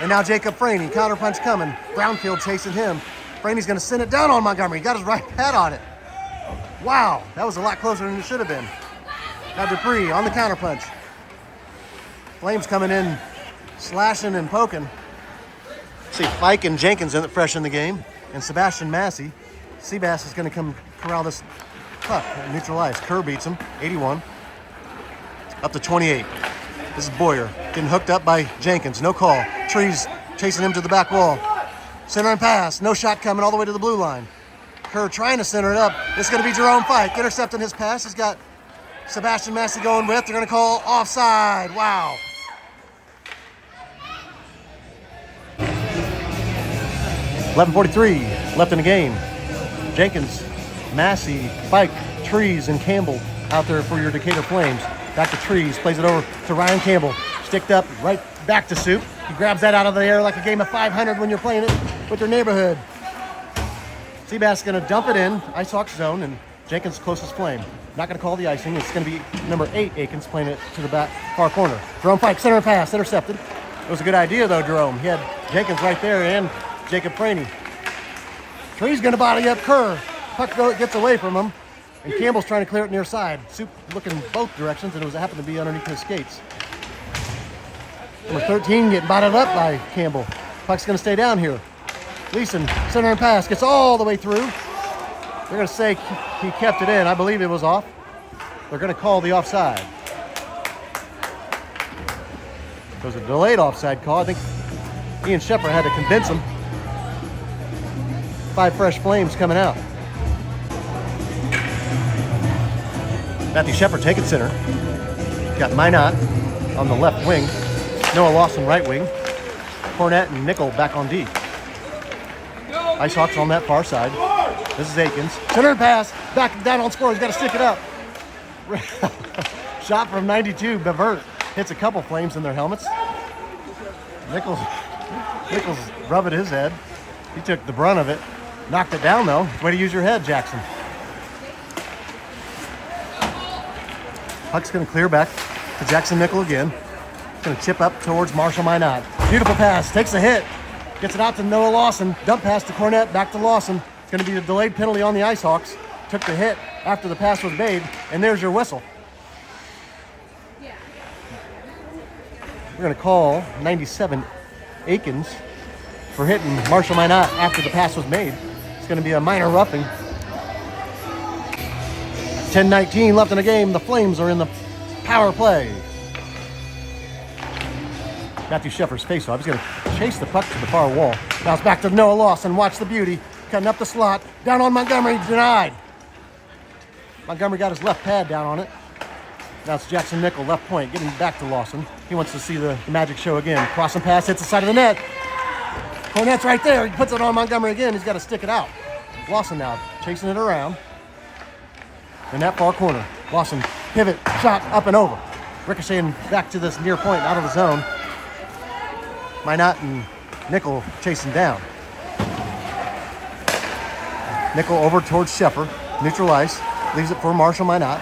And now Jacob Franey. Counter punch coming. Brownfield chasing him. Franey's going to send it down on Montgomery. He got his right pad on it. Wow. That was a lot closer than it should have been. Now Dupree on the counter punch. Flames coming in, slashing and poking. See Fike and Jenkins in fresh in the game, and Sebastian Massey. Seabass is going to come corral this puck, neutral ice. Kerr beats him, 81. Up to 28. This is Boyer getting hooked up by Jenkins. No call. Trees chasing him to the back wall. Center and pass. No shot coming all the way to the blue line. Kerr trying to center it up. It's going to be Jerome Fike intercepting his pass. He's got Sebastian Massey going with. They're going to call offside. Wow. .11:43 left in the game. Jenkins, Massey, Fike, Trees, and Campbell out there for your Decatur Flames. Back to Trees, plays it over to Ryan Campbell. Sticked up, right back to Soup. He grabs that out of the air like a game of 500 when you're playing it with your neighborhood. Seabass is going to dump it in, Icehawks zone, and Jenkins closest Flame. Not going to call the icing. It's going to be number 8, Aikens, playing it to the back far corner. Jerome Fike, center pass, intercepted. It was a good idea, though, Jerome. He had Jenkins right there and Jacob Franey. Tree's going to body up Kerr. Puck gets away from him, and Campbell's trying to clear it near side. Soup looking both directions, and it happened to be underneath his skates. Number 13 getting bottled up by Campbell. Puck's going to stay down here. Leeson, center and pass, gets all the way through. They're going to say he kept it in. I believe it was off. They're going to call the offside. It was a delayed offside call. I think Ian Shepard had to convince him. 5 fresh Flames coming out. Matthew Shepard taking center. Got Minot on the left wing. Noah Lawson right wing. Cornett and Nickel back on D. Icehawks on that far side. This is Aikens. Center pass. Back down on score. He's got to stick it up. Shot from 92. Bevert hits a couple Flames in their helmets. Nichols rubbing his head. He took the brunt of it. Knocked it down, though. Way to use your head, Jackson. Puck's going to clear back to Jackson Nickel again. Going to chip up towards Marshall Minot. Beautiful pass. Takes a hit. Gets it out to Noah Lawson. Dump pass to Cornett. Back to Lawson. It's going to be a delayed penalty on the Icehawks. Took the hit after the pass was made. And there's your whistle. We're going to call 97 Aikens for hitting Marshall Minot after the pass was made. It's going to be a minor roughing. 10:19 left in the game. The Flames are in the power play. Matthew Shepard's faceoff. He's going to chase the puck to the far wall. Now it's back to Noah Lawson. Watch the beauty. Cutting up the slot. Down on Montgomery. Denied. Montgomery got his left pad down on it. Now it's Jackson Nickel, left point, getting back to Lawson. He wants to see the magic show again. Crossing pass, hits the side of the net. Cornett's right there. He puts it on Montgomery again. He's got to stick it out. Lawson now chasing it around. In that far corner. Lawson, pivot, shot, up and over. Ricocheting back to this near point, out of the zone. Minot and Nickel chasing down. Nickel over towards Shepard. Neutral ice. Leaves it for Marshall Minot.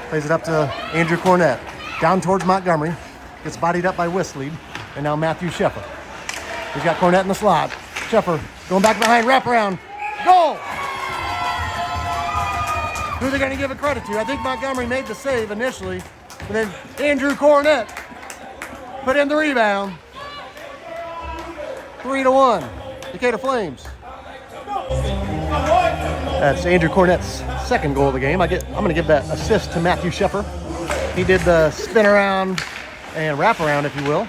Plays it up to Andrew Cornett. Down towards Montgomery. Gets bodied up by Whistlead. And now Matthew Shepard. He's got Cornett in the slot. Shepard going back behind, wraparound. Goal! Who are they going to give it credit to? I think Montgomery made the save initially. But then Andrew Cornett put in the rebound. 3-1. Decatur Flames. That's Andrew Cornett's second goal of the game. I'm going to give that assist to Matthew Shepard. He did the spin around and wrap around, if you will.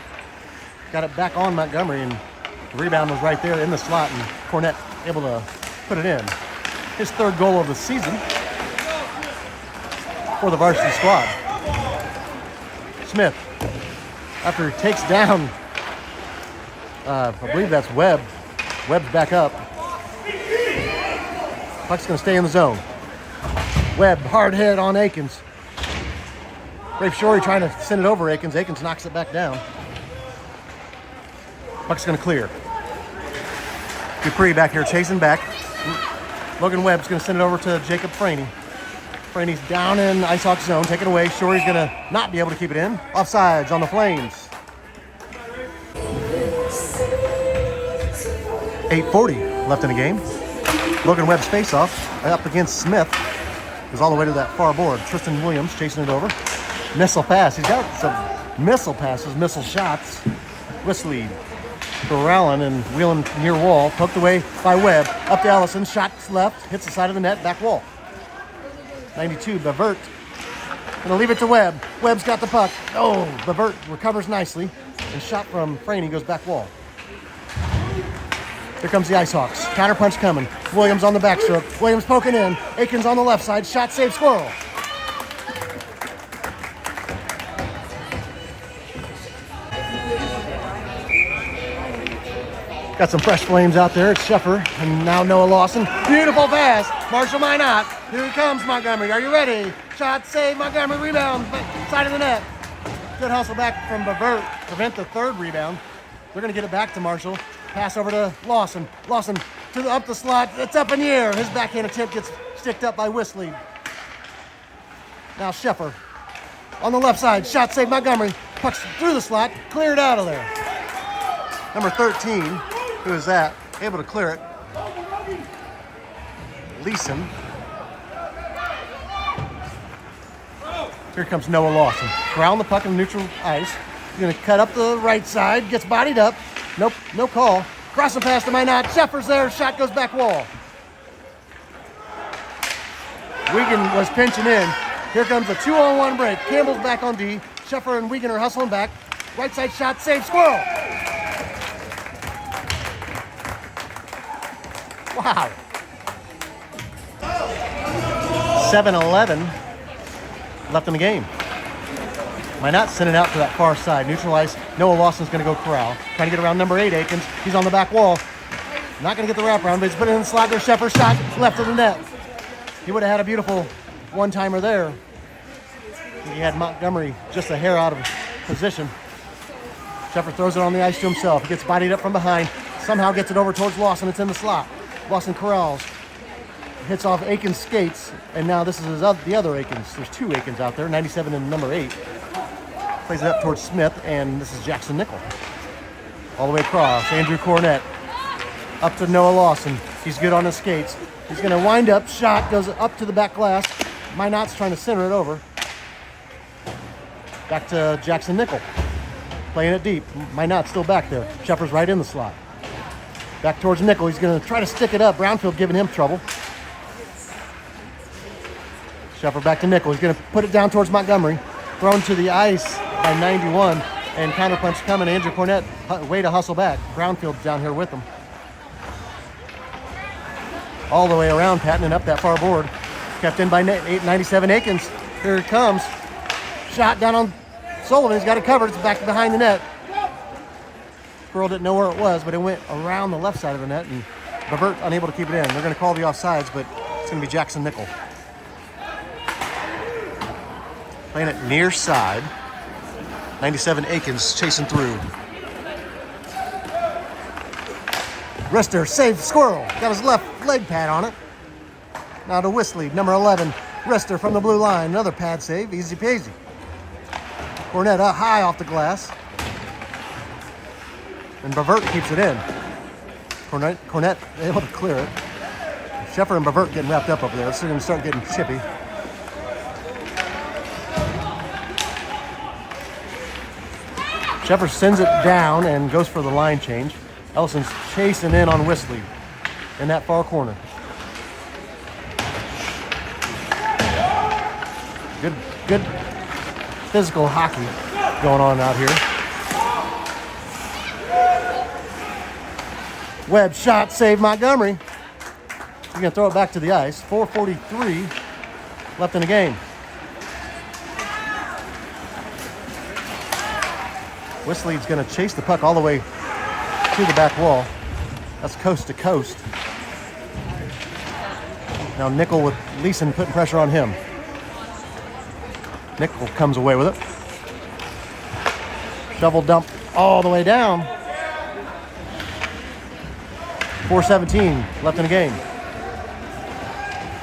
Got it back on Montgomery, and the rebound was right there in the slot, and Cornett able to put it in. His third goal of the season for the varsity squad. Smith, after he takes down, I believe that's Webb. Webb's back up. Puck's going to stay in the zone. Webb, hard hit on Aikens. Rafe Shorey trying to send it over Aikens. Aikens knocks it back down. Puck's going to clear. Dupree back here chasing back. Logan Webb's going to send it over to Jacob Franey. Franey's down in Icehawks zone. Take it away. Shorey's going to not be able to keep it in. Offsides on the Flames. 8:40 left in the game. Logan Webb's faceoff up against Smith. Goes all the way to that far board. Tristan Williams chasing it over. Missile pass. He's got some missile passes, missile shots. Whistlead corralling and wheeling near wall. Poked away by Webb. Up to Ellison. Shot left. Hits the side of the net. Back wall. 92, Bevert. Gonna leave it to Webb. Webb's got the puck. Oh, Bevert recovers nicely. And shot from Franey goes back wall. Here comes the Icehawks. Counter punch coming. Williams on the backstroke. Williams poking in. Aikens on the left side. Shot save, Squirrel. Got some fresh Flames out there. It's Sheffer and now Noah Lawson. Beautiful pass. Marshall Minot. Here comes Montgomery. Are you ready? Shot, save, Montgomery, rebound, side of the net. Good hustle back from Bevert. Prevent the third rebound. They're going to get it back to Marshall. Pass over to Lawson. Lawson up the slot. It's up in the air. His backhand attempt gets sticked up by Whistler. Now Sheffer on the left side. Shot, save, Montgomery. Pucks through the slot. Cleared out of there. Number 13. Who is that? Able to clear it. Leeson. Here comes Noah Lawson. Around the puck in the neutral ice. He's going to cut up the right side. Gets bodied up. Nope, no call. Crossing pass to Minot. Sheffer's there. Shot goes back wall. Wiegand was pinching in. Here comes a 2-on-1 break. Campbell's back on D. Sheffer and Wiegand are hustling back. Right side shot. Save. Squirrel. Wow. 7-11 left in the game. Minot sending it out to that far side. Neutral ice. Noah Lawson's going to go corral. Trying to get around number 8, Aikens. He's on the back wall. Not going to get the wraparound, but he's putting in the slot there. Sheffer shot left of the net. He would have had a beautiful one-timer there. He had Montgomery just a hair out of position. Sheffer throws it on the ice to himself. He gets bodied up from behind. Somehow gets it over towards Lawson. It's in the slot. Lawson corrals. Hits off Aikens' skates. And now this is the other Aikens. There's 2 Aikens out there, 97 and number 8. Plays it up towards Smith, and this is Jackson Nickel. All the way across. Andrew Cornett. Up to Noah Lawson. He's good on his skates. He's going to wind up. Shot goes up to the back glass. Minot's trying to center it over. Back to Jackson Nickel. Playing it deep. Minot's still back there. Sheffer's right in the slot. Back towards Nickel. He's going to try to stick it up. Brownfield giving him trouble. Sheffer back to Nickel. He's going to put it down towards Montgomery. Thrown to the ice by 91. And counterpunch coming. Andrew Cornett, way to hustle back. Brownfield down here with him. All the way around, patenting up that far board. Kept in by 97 Aikens. Here it comes. Shot down on Sullivan. He's got it covered. It's back behind the net. Squirrel didn't know where it was, but it went around the left side of the net, and Bevert unable to keep it in. They're going to call the offsides, but it's going to be Jackson Nickel. Playing it near side. 97 Aikens chasing through. Rister, save, Squirrel. Got his left leg pad on it. Now to Whistler, number 11. Rister from the blue line. Another pad save, easy peasy. Cornett up high off the glass. And Bevert keeps it in. Cornett able to clear it. Sheffer and Bevert getting wrapped up over there. So they're going to start getting chippy. Sheffer sends it down and goes for the line change. Ellison's chasing in on Whistler in that far corner. Good physical hockey going on out here. Webb shot, save Montgomery. He's going to throw it back to the ice. 4:43 left in the game. Whistler's going to chase the puck all the way to the back wall. That's coast to coast. Now Nickel with Leeson putting pressure on him. Nickel comes away with it. Shovel dump all the way down. 4:17 left in the game.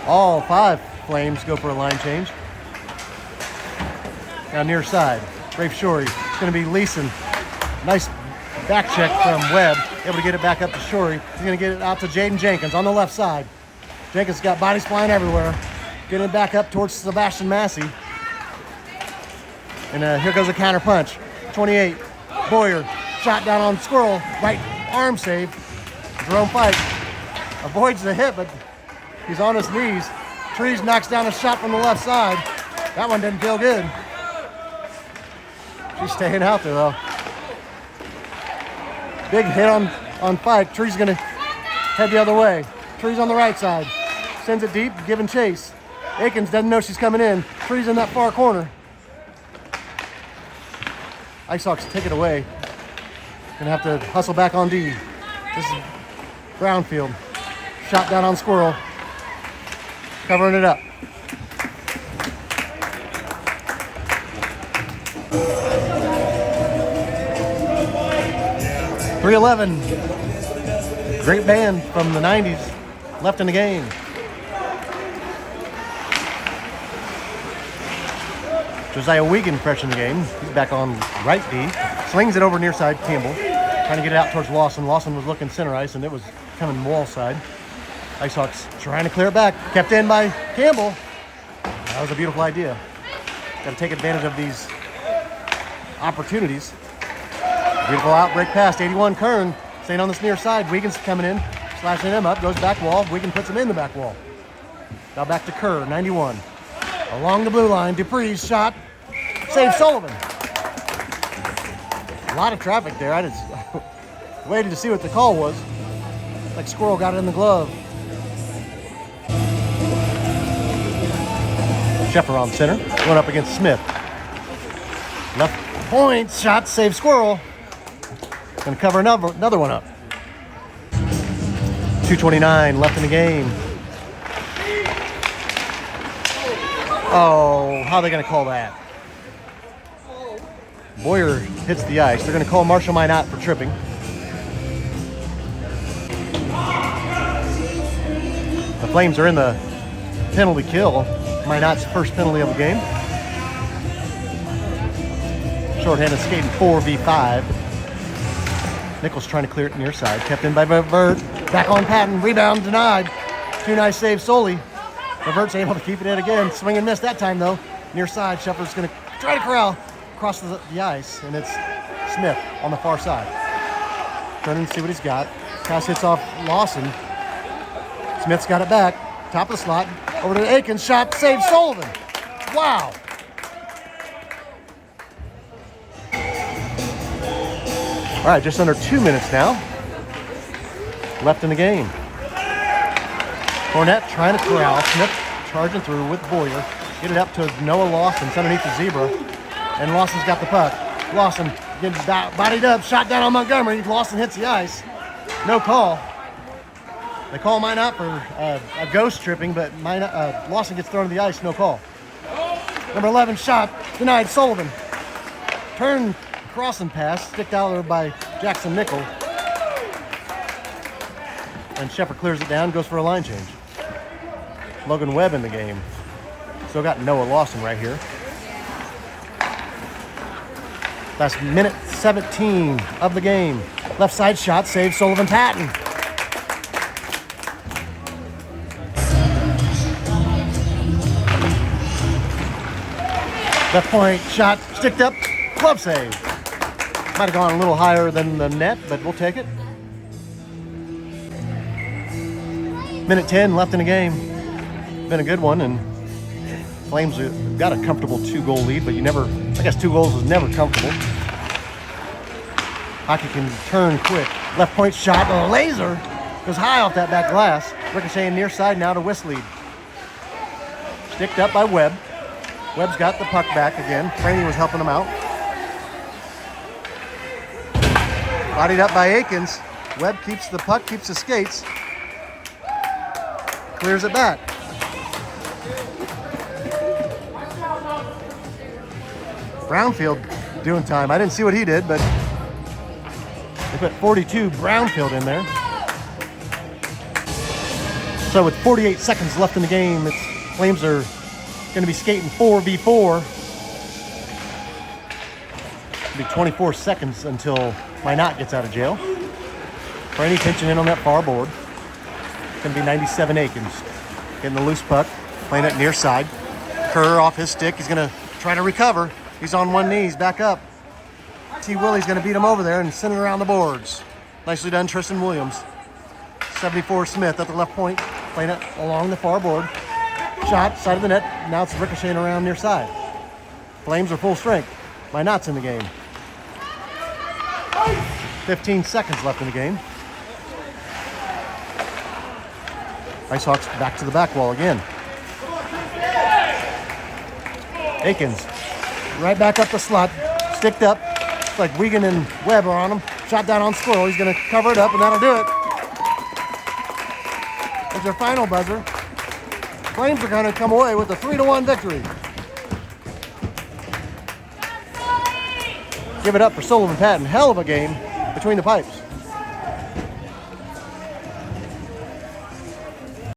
All 5 Flames go for a line change. Now near side. Rafe Shorey. It's going to be Leeson. Nice back check from Webb. Able to get it back up to Shorey. He's going to get it out to Jaden Jenkins on the left side. Jenkins got bodies flying everywhere. Getting it back up towards Sebastian Massey. And here goes a counter punch. 28. Boyer shot down on Squirrel, right arm save. Jerome Fike avoids the hit, but he's on his knees. Trees knocks down a shot from the left side. That one didn't feel good. She's staying out there though. Big hit on Fike. Tree's gonna head the other way. Tree's on the right side. Sends it deep, giving chase. Aikens doesn't know she's coming in. Tree's in that far corner. Icehawks take it away. Gonna have to hustle back on D. This is Brownfield. Shot down on Squirrel. Covering it up. .311. Great band from the 90s. Left in the game. Josiah Wiegand fresh in the game. He's back on right D. Slings it over near side Campbell. Trying to get it out towards Lawson. Lawson was looking center ice and it was coming wall side. Icehawks trying to clear it back. Kept in by Campbell. That was a beautiful idea. Got to take advantage of these opportunities. Beautiful outbreak pass. 81 Kern staying on this near side. Wiegand's coming in. Slashing him up. Goes back wall. Wiegand puts him in the back wall. Now back to Kerr. 91. Along the blue line. Dupree's shot. Save Sullivan. A lot of traffic there. I just waited to see what the call was. Like Squirrel got it in the glove. Sheffer on center. Going up against Smith. Left point. Shot. Save Squirrel. Going to cover another one up. 2:29 left in the game. Oh, how are they going to call that? Boyer hits the ice. They're going to call Marshall Minot for tripping. The Flames are in the penalty kill. Minot's first penalty of the game. Shorthanded skating 4v5. Nichols trying to clear it near side. Kept in by Vert. Back on Patton. Rebound denied. Two nice saves solely. Vert's able to keep it in again. Swing and miss that time though. Near side. Shepard's going to try to corral across the ice. And it's Smith on the far side. Turn and see what he's got. Pass hits off Lawson. Smith's got it back. Top of the slot. Over to Aikens. Shot. Save Sullivan. Wow. All right, just under 2 minutes now left in the game. Cornette trying to corral. Smith charging through with Boyer. Get it up to Noah Lawson underneath the zebra. And Lawson's got the puck. Lawson gets bodied up, shot down on Montgomery. Lawson hits the ice. No call. They call Minot for a ghost tripping, but Lawson gets thrown to the ice. No call. Number 11 shot denied Sullivan. Turn. Crossing pass, sticked out there by Jackson Nickel. And Shepard clears it down, goes for a line change. Logan Webb in the game. Still got Noah Lawson right here. Last minute 17 of the game. Left side shot, saves Sullivan Patton. Left point shot, sticked up, glove save. Might have gone a little higher than the net, but we'll take it. Minute 10 left in the game. Been a good one, and Flames have got a comfortable 2-goal lead, but I guess 2 goals is never comfortable. Hockey can turn quick. Left point shot, a laser, goes high off that back glass. Ricocheting near side now to Westlead. Sticked up by Webb. Webb's got the puck back again. Franny was helping him out. Bodied up by Aikens. Webb keeps the puck, keeps the skates. Clears it back. Brownfield doing time. I didn't see what he did, but they put 42 Brownfield in there. So with 48 seconds left in the game, Flames are going to be skating 4v4. It'll be 24 seconds until Minot gets out of jail. Franny pinching in on that far board. It's going to be 97 Aikens. Getting the loose puck, playing it near side. Kerr off his stick. He's going to try to recover. He's on one knee. He's back up. T. Willie's going to beat him over there and send it around the boards. Nicely done, Tristan Williams. 74 Smith at the left point, playing it along the far board. Shot, side of the net. Now it's ricocheting around near side. Flames are full strength. Minot's in the game. 15 seconds left in the game. Icehawks back to the back wall again. Akins, right back up the slot, sticked up. It's like Wiegand and Webb are on him. Shot down on Squirrel. He's going to cover it up, and that'll do it. There's your final buzzer. Flames are going to come away with a 3-1 victory. Give it up for Sullivan Patton. Hell of a game between the pipes.